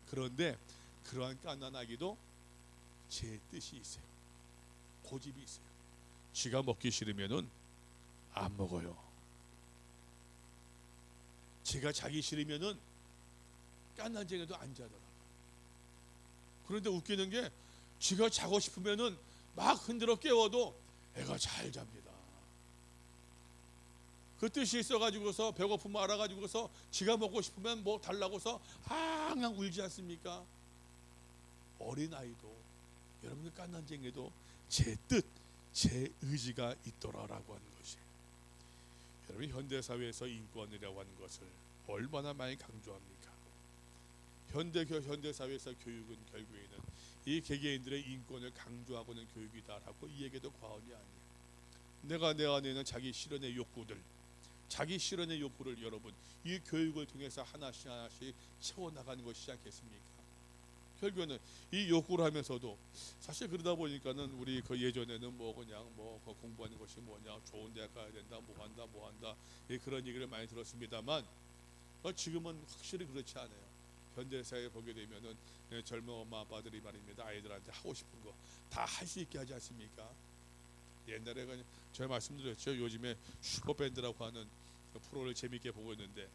그런데 그러한 갓난아기도 제 뜻이 있어요. 고집이 있어요. 지가 먹기 싫으면은 안 먹어요. 지가 자기 싫으면은 갓난쟁이도 안 자더라고요. 그런데 웃기는 게 지가 자고 싶으면은 막 흔들어 깨워도 애가 잘 잡니다. 그 뜻이 있어가지고서 배고픔을 알아가지고서 지가 먹고 싶으면 뭐 달라고서 항상 울지 않습니까? 어린아이도 여러분들 갓난쟁이도 제 뜻, 제 의지가 있더라라고 하는 것이, 여러분 현대사회에서 인권이라고 하는 것을 얼마나 많이 강조합니까? 현대사회에서 교육은 결국에는 이 개개인들의 인권을 강조하고 있는 교육이다라고 이 얘기도 과언이 아니에요. 내가 내 안에 있는 자기 실현의 욕구들, 자기 실현의 욕구를 여러분 이 교육을 통해서 하나씩 채워나가는 것이지 않겠습니까? 결국에는 이 욕구를 하면서도 사실 그러다 보니까는 우리 그 예전에는 뭐 그냥 뭐 공부하는 것이 뭐냐, 좋은 대학 가야 된다, 뭐 한다 예, 그런 얘기를 많이 들었습니다만 지금은 확실히 그렇지 않아요. 현대사회에 보게 되면은 예, 젊은 엄마 아빠들이 말입니다. 아이들한테 하고 싶은 거 다 할 수 있게 하지 않습니까? 옛날에 그냥 제가 말씀드렸죠. 요즘에 슈퍼밴드라고 하는 그 프로를 재밌게 보고 있는데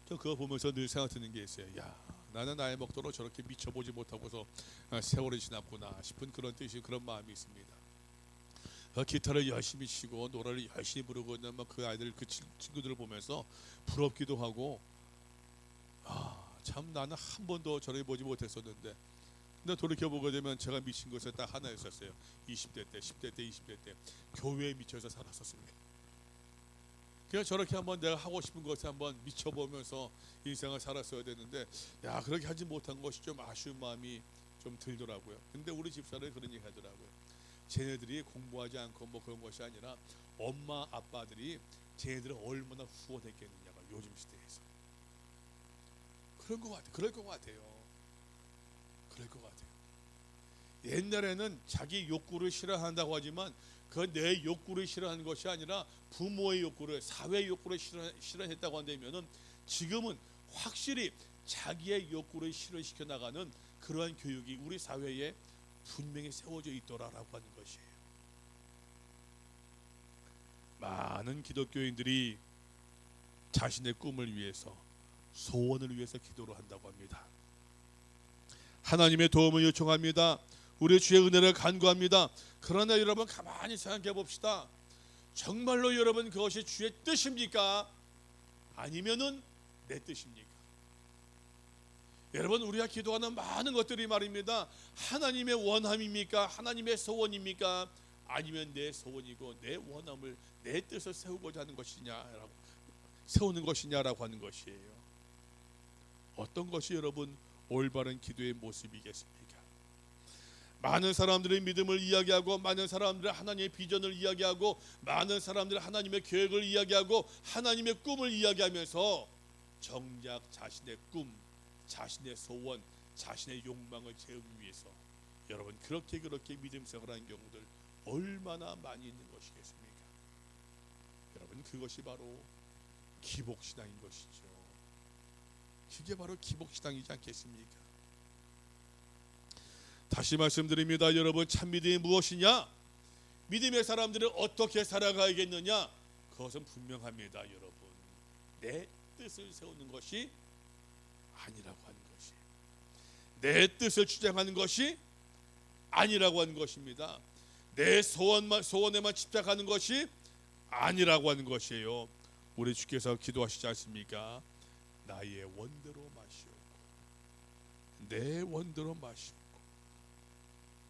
저 그거 보면서 늘 생각 드는 게 있어요. 야, 나는 나이 먹도록 저렇게 미쳐보지 못하고서 세월이 지났구나 싶은 그런 뜻이, 그런 마음이 있습니다. 기타를 열심히 치고 노래를 열심히 부르고 있는 그 아이들, 그 친구들을 보면서 부럽기도 하고, 참 나는 한 번도 저렇게 보지 못했었는데, 근데 돌이켜보게 되면 제가 미친 것은 딱 하나였었어요. 20대 때, 10대 때, 20대 때 교회에 미쳐서 살았었습니다. 그래서 저렇게 한번 내가 하고 싶은 것에 한번 미쳐보면서 인생을 살았어야 되는데, 야, 그렇게 하지 못한 것이 좀 아쉬운 마음이 좀 들더라고요. 근데 우리 집사람이 그런 얘기 하더라고요. 쟤네들이 공부하지 않고 뭐 그런 것이 아니라 엄마 아빠들이 쟤네들을 얼마나 후원했겠느냐가 요즘 시대에서. 그런 것 같아요. 그럴 것 같아요. 그럴 것 같아요. 옛날에는 자기 욕구를 싫어한다고 하지만 그 내 욕구를 싫어하는 것이 아니라 부모의 욕구를, 사회의 욕구를 싫어했다고 한다면은 지금은 확실히 자기의 욕구를 실현시켜 나가는 그러한 교육이 우리 사회에 분명히 세워져 있더라라고 하는 것이에요. 많은 기독교인들이 자신의 꿈을 위해서, 소원을 위해서 기도를 한다고 합니다. 하나님의 도움을 요청합니다. 우리 주의 은혜를 간구합니다. 그러나 여러분 가만히 생각해 봅시다. 정말로 여러분 그것이 주의 뜻입니까? 아니면은 내 뜻입니까? 여러분 우리가 기도하는 많은 것들이 말입니다. 하나님의 원함입니까? 하나님의 소원입니까? 아니면 내 소원이고 내 원함을, 내 뜻을 세우고자 하는 것이냐라고, 세우는 것이냐라고 하는 것이에요. 어떤 것이 여러분 올바른 기도의 모습이겠습니까? 많은 사람들의 믿음을 이야기하고, 많은 사람들의 하나님의 비전을 이야기하고, 많은 사람들의 하나님의 계획을 이야기하고, 하나님의 꿈을 이야기하면서 정작 자신의 꿈, 자신의 소원, 자신의 욕망을 채우기 위해서 여러분 그렇게 믿음 생활하는 경우들 얼마나 많이 있는 것이겠습니까? 여러분 그것이 바로 기복신앙인 것이죠. 그게 바로 기복신앙이지 않겠습니까? 다시 말씀드립니다. 여러분 참믿음이 무엇이냐? 믿음의 사람들은 어떻게 살아가야겠느냐? 그것은 분명합니다. 여러분 내 뜻을 세우는 것이 아니라고 하는 것이, 내 뜻을 주장하는 것이 아니라고 하는 것입니다. 내 소원에만 집착하는 것이 아니라고 하는 것이에요. 우리 주께서 기도하시지 않습니까? 나의 원대로 마시옵고 내 원대로 마시옵고.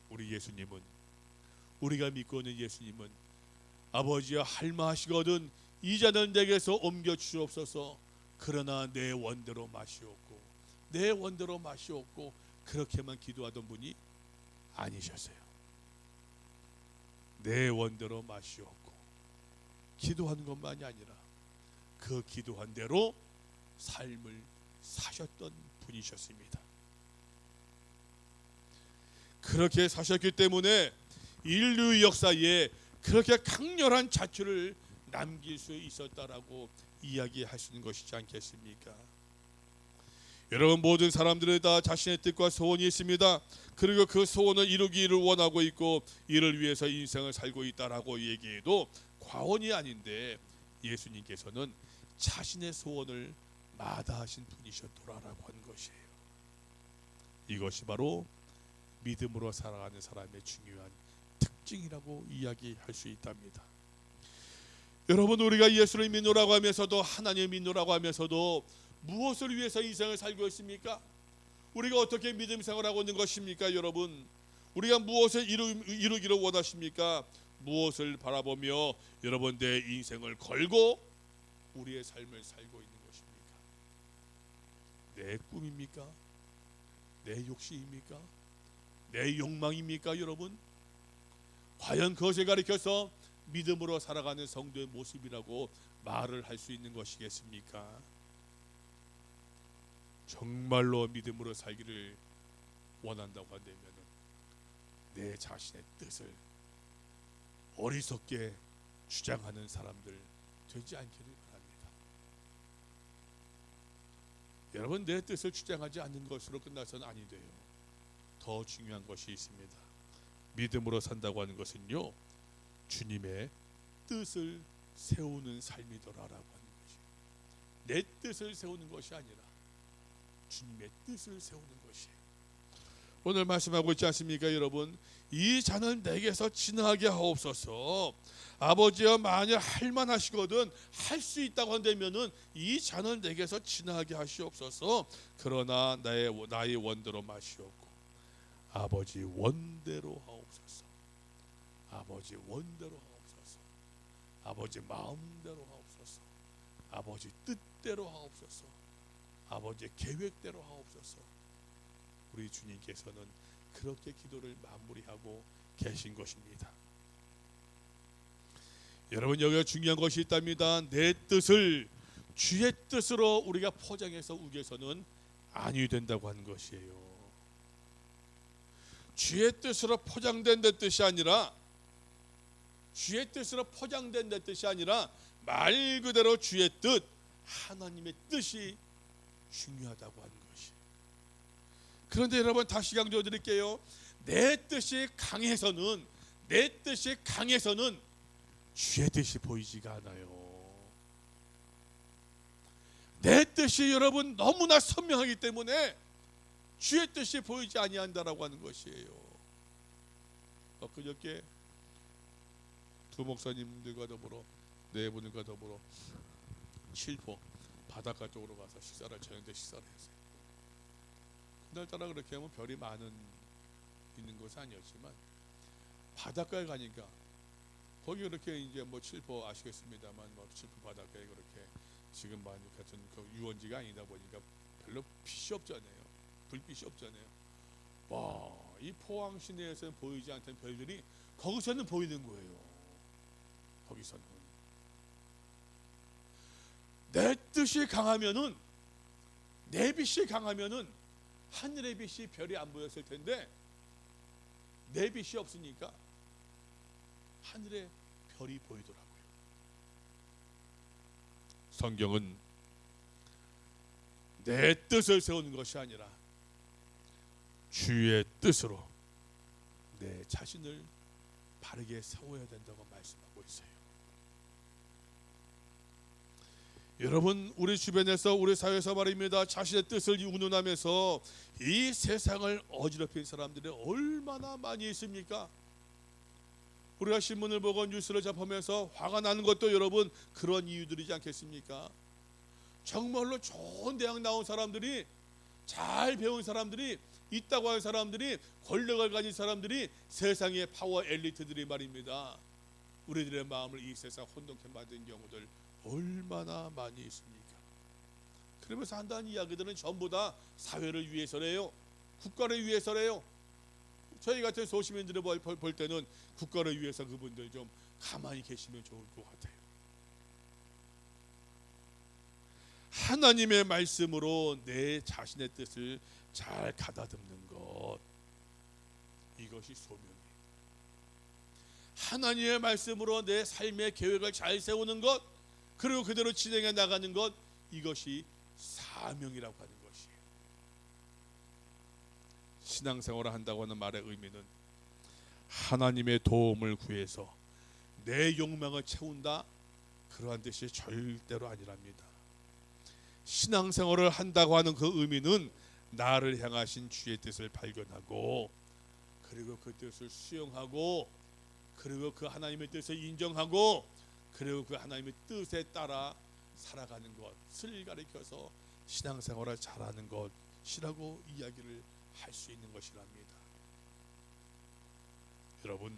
우리 예수님은, 우리가 믿고 있는 예수님은 아버지여 할만하시거든 이 잔을 내게서 옮겨 주옵소서. 그러나 내 원대로 마시옵고 내 원대로 마시옵고 그렇게만 기도하던 분이 아니셨어요. 내 원대로 마시옵고 기도하는 것만이 아니라 그 기도한 대로 삶을 사셨던 분이셨습니다. 그렇게 사셨기 때문에 인류 역사에 그렇게 강렬한 자취를 남길 수 있었다라고 이야기하시는 것이지 않겠습니까? 여러분, 모든 사람들은 다 자신의 뜻과 소원이 있습니다. 그리고 그 소원을 이루기를 원하고 있고 이를 위해서 인생을 살고 있다라고 얘기해도 과언이 아닌데, 예수님께서는 자신의 소원을 마다하신 분이셨더라라고 하는 것이에요. 이것이 바로 믿음으로 살아가는 사람의 중요한 특징이라고 이야기할 수 있답니다. 여러분, 우리가 예수를 믿노라고 하면서도, 하나님을 믿노라고 하면서도 무엇을 위해서 인생을 살고 있습니까? 우리가 어떻게 믿음 생활하고 있는 것입니까? 여러분, 우리가 무엇을 이루기를 원하십니까? 무엇을 바라보며 여러분 내 인생을 걸고 우리의 삶을 살고 있는 것입니까? 내 꿈입니까? 내 욕심입니까? 내 욕망입니까? 여러분, 과연 그것을 가리켜서 믿음으로 살아가는 성도의 모습이라고 말을 할 수 있는 것이겠습니까? 정말로 믿음으로 살기를 원한다고 한다면 내 자신의 뜻을 어리석게 주장하는 사람들 되지 않기를 바랍니다. 여러분, 내 뜻을 주장하지 않는 것으로 끝나서는 아니 돼요. 더 중요한 것이 있습니다. 믿음으로 산다고 하는 것은요, 주님의 뜻을 세우는 삶이더라라고 하는 것이에요. 내 뜻을 세우는 것이 아니라 주님의 뜻을 세우는 것이에요. 오늘 말씀하고 있지 않습니까? 여러분, 이 잔을 내게서 지나게 하옵소서. 아버지여, 만일 할만하시거든 할 수 있다고 한다면은 이 잔을 내게서 지나게 하시옵소서. 그러나 나의 원대로 마시옵고 아버지 원대로 하옵소서. 아버지 원대로 하옵소서. 아버지 마음대로 하옵소서. 아버지 뜻대로 하옵소서. 아버지의 계획대로 하옵소서. 우리 주님께서는 그렇게 기도를 마무리하고 계신 것입니다. 여러분, 여기가 중요한 것이 있답니다. 내 뜻을 주의 뜻으로 우리가 포장해서 우겨서는 아니 된다고 하는 것이에요. 주의 뜻으로 포장된 내 뜻이 아니라, 주의 뜻으로 포장된 내 뜻이 아니라 말 그대로 주의 뜻, 하나님의 뜻이 중요하다고 하는 것이. 그런데 여러분, 다시 강조해 드릴게요. 내 뜻이 강해서는 주의 뜻이 보이지가 않아요. 내 뜻이 여러분 너무나 선명하기 때문에 주의 뜻이 보이지 아니한다라고 하는 것이에요. 그저께 두 목사님들과 더불어 네 분들과 더불어 칠포 바닷가 쪽으로 가서 저녁 때 식사를 했어요. 그날따라 그렇게 하면 별이 많은 있는 것은 아니었지만 바닷가에 가니까 거기 그렇게 이제 뭐 칠포 아시겠습니다만 뭐 칠포 바닷가에 그렇게 지금 많이 같은 그 유원지가 아니다 보니까 별로 빛이 없잖아요. 불빛이 없잖아요. 와, 이 포항 시내에서는 보이지 않던 별들이 거기서는 보이는 거예요. 거기서는 내 뜻이 강하면은, 내 빛이 강하면은 하늘의 빛이 별이 안 보였을 텐데 내 빛이 없으니까 하늘의 별이 보이더라고요. 성경은 내 뜻을 세우는 것이 아니라 주의 뜻으로 내 자신을 바르게 세워야 된다고 말씀하고 있어요. 여러분, 우리 주변에서, 우리 사회에서 말입니다, 자신의 뜻을 운운하면서 이 세상을 어지럽힌 사람들이 얼마나 많이 있습니까? 우리가 신문을 보고 뉴스를 접하면서 화가 나는 것도 여러분 그런 이유들이지 않겠습니까? 정말로 좋은 대학 나온 사람들이, 잘 배운 사람들이, 있다고 하는 사람들이, 권력을 가진 사람들이, 세상의 파워 엘리트들이 말입니다, 우리들의 마음을 이 세상 혼돈케 만든 경우들 얼마나 많이 있습니까? 그러면서 한다는 이야기들은 전부 다 사회를 위해서래요. 국가를 위해서래요. 저희 같은 소시민들을 볼 때는 국가를 위해서 그분들 좀 가만히 계시면 좋을 것 같아요. 하나님의 말씀으로 내 자신의 뜻을 잘 가다듬는 것, 이것이 소명이에요. 하나님의 말씀으로 내 삶의 계획을 잘 세우는 것, 그리고 그대로 진행해 나가는 것, 이것이 사명이라고 하는 것이에요. 신앙생활을 한다고 하는 말의 의미는 하나님의 도움을 구해서 내 욕망을 채운다, 그러한 뜻이 절대로 아니랍니다. 신앙생활을 한다고 하는 그 의미는 나를 향하신 주의 뜻을 발견하고, 그리고 그 뜻을 수용하고, 그리고 그 하나님의 뜻을 인정하고, 그리고 그 하나님의 뜻에 따라 살아가는 것을 가리켜서 신앙생활을 잘하는 것이라고 이야기를 할 수 있는 것이랍니다. 여러분,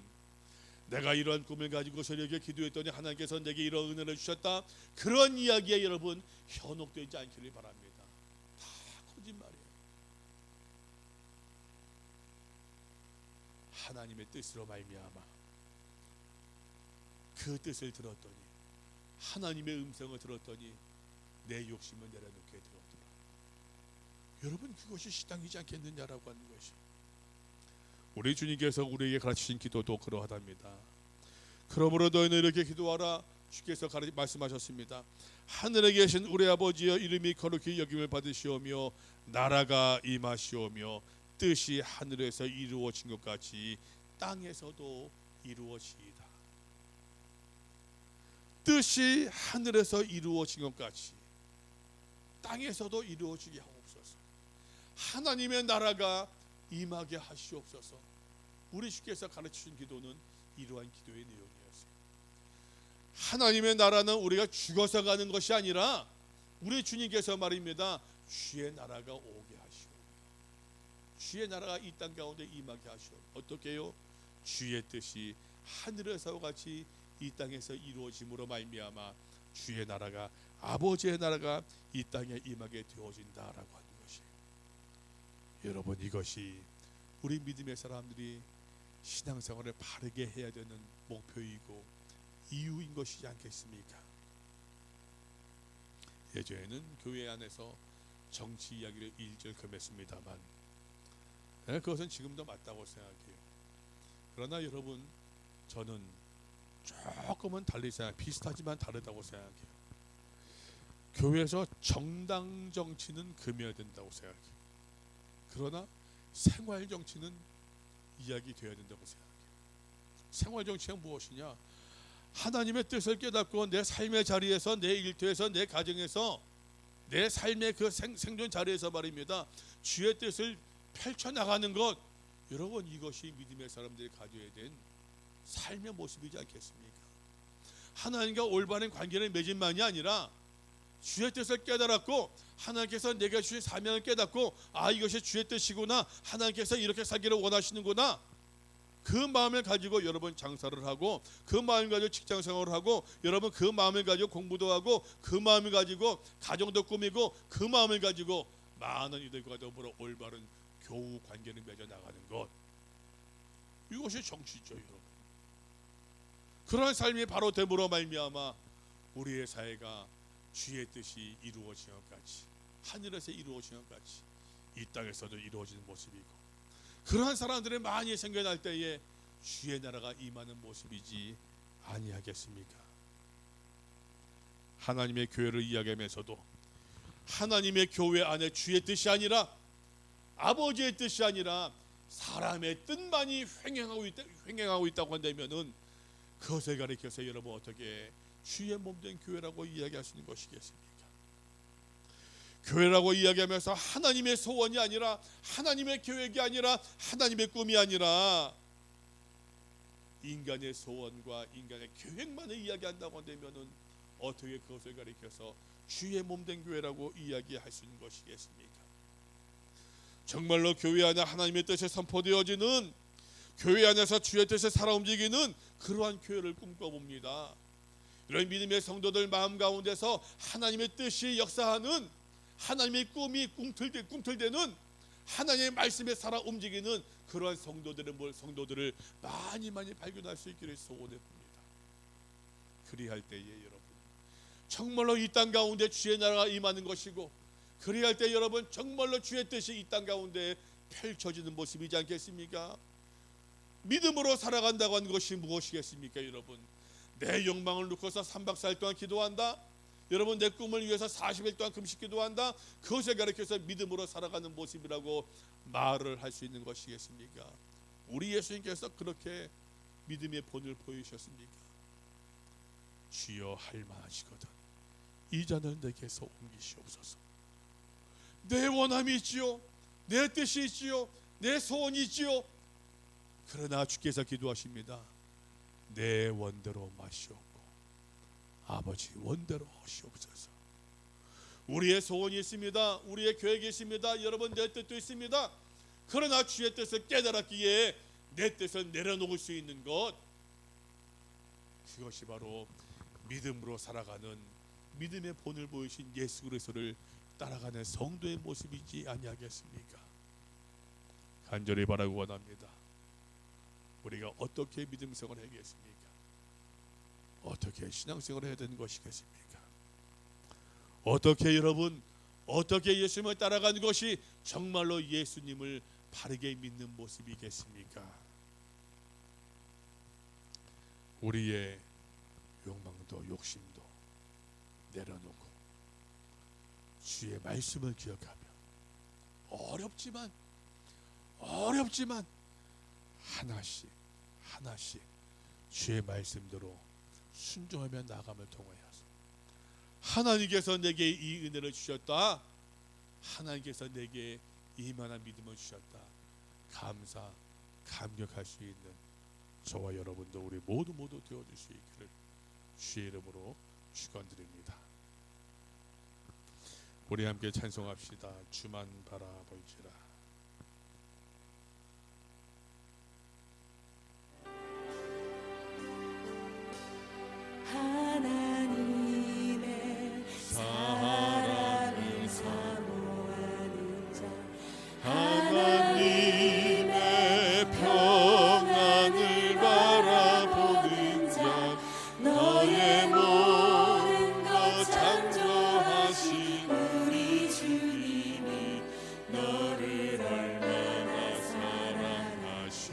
내가 이러한 꿈을 가지고 저녁에 기도했더니 하나님께서 내게 이런 은혜를 주셨다, 그런 이야기에 여러분 현혹되지 않기를 바랍니다. 다 거짓말이에요. 하나님의 뜻으로 말미암아 그 뜻을 들었더니, 하나님의 음성을 들었더니 내 욕심을 내려놓게 되었더라. 여러분, 그것이 시당이지 않겠느냐라고 하는 것이, 우리 주님께서 우리에게 가르치신 기도도 그러하답니다. 그러므로 너희는 이렇게 기도하라. 주께서 말씀하셨습니다. 하늘에 계신 우리 아버지여, 이름이 거룩히 여김을 받으시오며 나라가 임하시오며 뜻이 하늘에서 이루어진 것 같이 땅에서도 이루어지이다. 뜻이 하늘에서 이루어진 것 같이 땅에서도 이루어지게 하옵소서. 하나님의 나라가 임하게 하시옵소서. 우리 주께서 가르치신 기도는 이러한 기도의 내용이었어요. 하나님의 나라는 우리가 죽어서 가는 것이 아니라 우리 주님께서 말입니다. 주의 나라가 오게 하시오. 주의 나라가 이 땅 가운데 임하게 하시오. 어떻게요? 주의 뜻이 하늘에서와 같이 이 땅에서 이루어짐으로 말미암아 주의 나라가, 아버지의 나라가 이 땅에 임하게 되어진다라고 하는 것이, 여러분, 이것이 우리 믿음의 사람들이 신앙생활을 바르게 해야 되는 목표이고 이유인 것이지 않겠습니까? 예전에는 교회 안에서 정치 이야기를 일절금했습니다만, 그것은 지금도 맞다고 생각해요. 그러나 여러분, 저는 조금은 달리 생각, 비슷하지만 다르다고 생각해요. 교회에서 정당 정치는 금해야 된다고 생각해요. 그러나 생활 정치는 이야기되어야 된다고 생각해요. 생활 정치가 무엇이냐? 하나님의 뜻을 깨닫고 내 삶의 자리에서, 내 일터에서, 내 가정에서, 내 삶의 그 생존 자리에서 말입니다, 주의 뜻을 펼쳐나가는 것, 여러분, 이것이 믿음의 사람들이 가져야 된 삶의 모습이지 않겠습니까? 하나님과 올바른 관계를 맺은만이 아니라 주의 뜻을 깨달았고, 하나님께서 내게 주신 사명을 깨닫고, 아, 이것이 주의 뜻이구나, 하나님께서 이렇게 살기를 원하시는구나, 그 마음을 가지고 여러분 장사를 하고, 그 마음을 가지고 직장생활을 하고, 여러분 그 마음을 가지고 공부도 하고, 그 마음을 가지고 가정도 꾸미고, 그 마음을 가지고 많은 이들과 더불어 올바른 교우 관계를 맺어 나가는 것, 이것이 정치죠, 여러분. 그런 삶이 바로 됨으로 말미암아 우리의 사회가 주의 뜻이 이루어진 것 같이, 하늘에서 이루어진 것 같이 이 땅에서도 이루어지는 모습이고, 그러한 사람들이 많이 생겨날 때에 주의 나라가 임하는 모습이지 아니하겠습니까? 하나님의 교회를 이야기하면서도 하나님의 교회 안에 주의 뜻이 아니라, 아버지의 뜻이 아니라 사람의 뜻만이 횡행하고 있다고 한다면은, 그것을 가리켜서 여러분 어떻게 주의 몸된 교회라고 이야기할 수 있는 것이겠습니까? 교회라고 이야기하면서 하나님의 소원이 아니라, 하나님의 계획이 아니라, 하나님의 꿈이 아니라 인간의 소원과 인간의 계획만을 이야기한다고 한다면은 어떻게 그것을 가리켜서 주의 몸된 교회라고 이야기할 수 있는 것이겠습니까? 정말로 교회 안에 하나님의 뜻이 선포되어지는, 교회 안에서 주의 뜻에 살아 움직이는 그러한 교회를 꿈꿔봅니다. 이런 믿음의 성도들 마음 가운데서 하나님의 뜻이 역사하는, 하나님의 꿈이 꿈틀대는, 하나님의 말씀에 살아 움직이는 그러한 성도들을 많이 발견할 수 있기를 소원해 봅니다. 그리할 때에 여러분, 정말로 이 땅 가운데 주의 나라가 임하는 것이고, 그래야 할 때 여러분 정말로 주의 뜻이 이 땅 가운데 펼쳐지는 모습이지 않겠습니까? 믿음으로 살아간다고 하는 것이 무엇이겠습니까? 여러분, 내 욕망을 놓고서 3박 4일 동안 기도한다, 여러분 내 꿈을 위해서 40일 동안 금식 기도한다, 그것에 가르쳐서 믿음으로 살아가는 모습이라고 말을 할 수 있는 것이겠습니까? 우리 예수님께서 그렇게 믿음의 본을 보이셨습니까? 주여 할 만하시거든 이 잔을 내게서 옮기시옵소서. 내 원함이 있지요, 내 뜻이 있지요, 내 소원이 있지요. 그러나 주께서 기도하십니다. 내 원대로 마시옵고 아버지 원대로 하시옵소서. 우리의 소원이 있습니다. 우리의 계획이 있습니다. 여러분 내 뜻도 있습니다. 그러나 주의 뜻을 깨달았기에 내 뜻을 내려놓을 수 있는 것, 그것이 바로 믿음으로 살아가는, 믿음의 본을 보이신 예수 그리스도를 따라가는 성도의 모습이지 아니하겠습니까? 간절히 바라고 원합니다. 우리가 어떻게 믿음 생활을 해야겠습니까? 어떻게 신앙생활을 해야 되는 것이겠습니까? 어떻게 여러분, 어떻게 예수님을 따라가는 것이 정말로 예수님을 바르게 믿는 모습이겠습니까? 우리의 욕망도 욕심도 내려놓고 주의 말씀을 기억하며 어렵지만 하나씩 주의 말씀대로 순종하며 나감을 통하여서 하나님께서 내게 이 은혜를 주셨다, 하나님께서 내게 이만한 믿음을 주셨다, 감격할 수 있는 저와 여러분도 우리 모두 되어줄 수 있기를 주의 이름으로 축원드립니다. 우리 함께 찬송합시다. 주만 바라볼지라. 하나님의 사랑을 사모하는 자, 하나님의 평안을 바라보는 자, 너의 모든 것 창조하신 우리 주님이 너를 얼마나 사랑하시는지.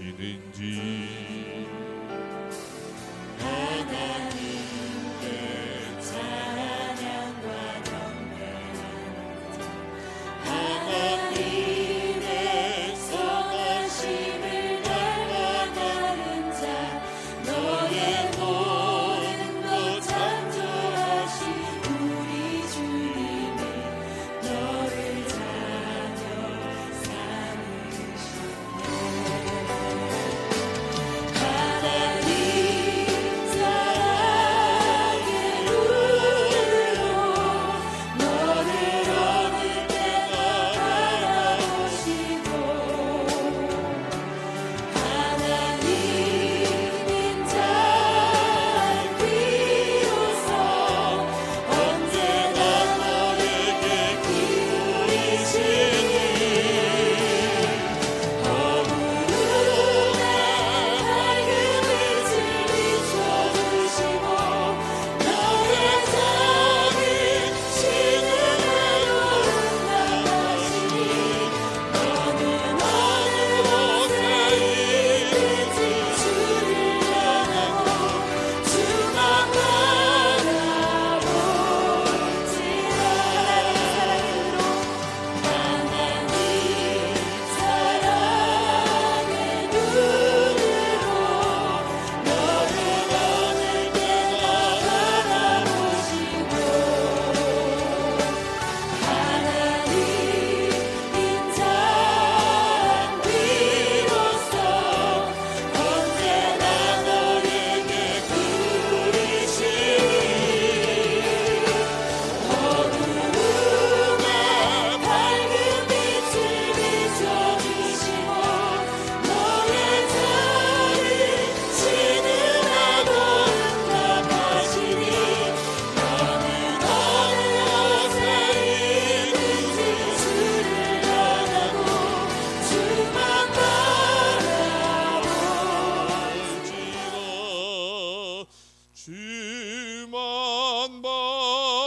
주만 봐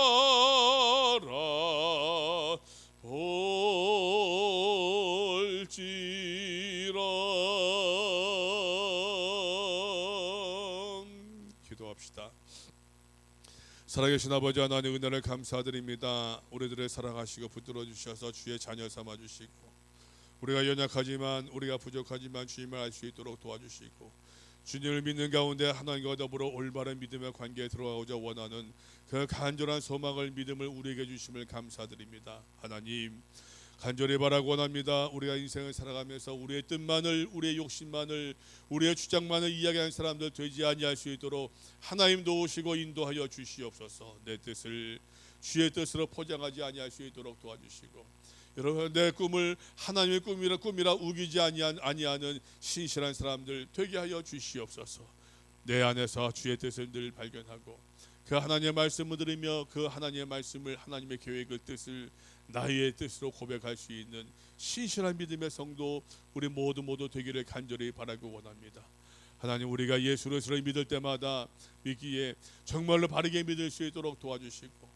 원합니다. 살아계신 아버지 하나님 은혜를 감사드립니다. 우리들을 사랑하시고 붙들어 주셔서 주의 자녀 삼아 주시고 우리가 연약하지만 우리가 부족하지만 주님을 알 수 있도록 도와주시고 주님을 믿는 가운데 하나님과 더불어 올바른 믿음의 관계에 들어가고자 원하는 그 간절한 소망을 믿음을 우리에게 주심을 감사드립니다. 하나님 간절히 바라고 원합니다. 우리가 인생을 살아가면서 우리의 뜻만을 우리의 욕심만을 우리의 주장만을 이야기하는 사람들 되지 아니할 수 있도록 하나님 도우시고 인도하여 주시옵소서. 내 뜻을 주의 뜻으로 포장하지 아니할 수 있도록 도와주시고 여러분 내 꿈을 하나님의 꿈이라 우기지 아니하는 신실한 사람들 되게 하여 주시옵소서. 내 안에서 주의 뜻을 늘 발견하고 그 하나님의 말씀을 들으며 그 하나님의 말씀을 하나님의 계획을 뜻을 나의 뜻으로 고백할 수 있는 신실한 믿음의 성도 우리 모두 되기를 간절히 바라고 원합니다. 하나님 우리가 예수 그리스도를 믿을 때마다 믿기에 정말로 바르게 믿을 수 있도록 도와주시고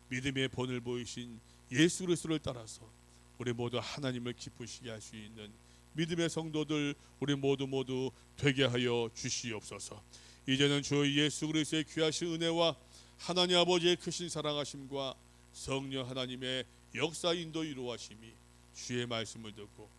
믿음의 본을 보이신 예수 그리스도를 따라서 우리 모두 하나님을 기쁘시게 할 수 있는 믿음의 성도들 우리 모두 되게 하여 주시옵소서. 이제는 주 예수 그리스도의 귀하신 은혜와 하나님 아버지의 크신 사랑하심과 성령 하나님의 역사 인도 이루하심이 주의 말씀을 듣고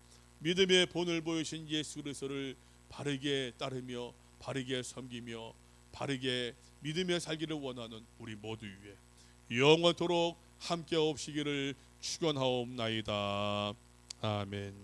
믿음의 본을 보이신 예수 그리스도를 바르게 따르며 바르게 섬기며 바르게 믿음에 살기를 원하는 우리 모두 위에 영원토록 함께 없시기를 축원하옵나이다. 아멘.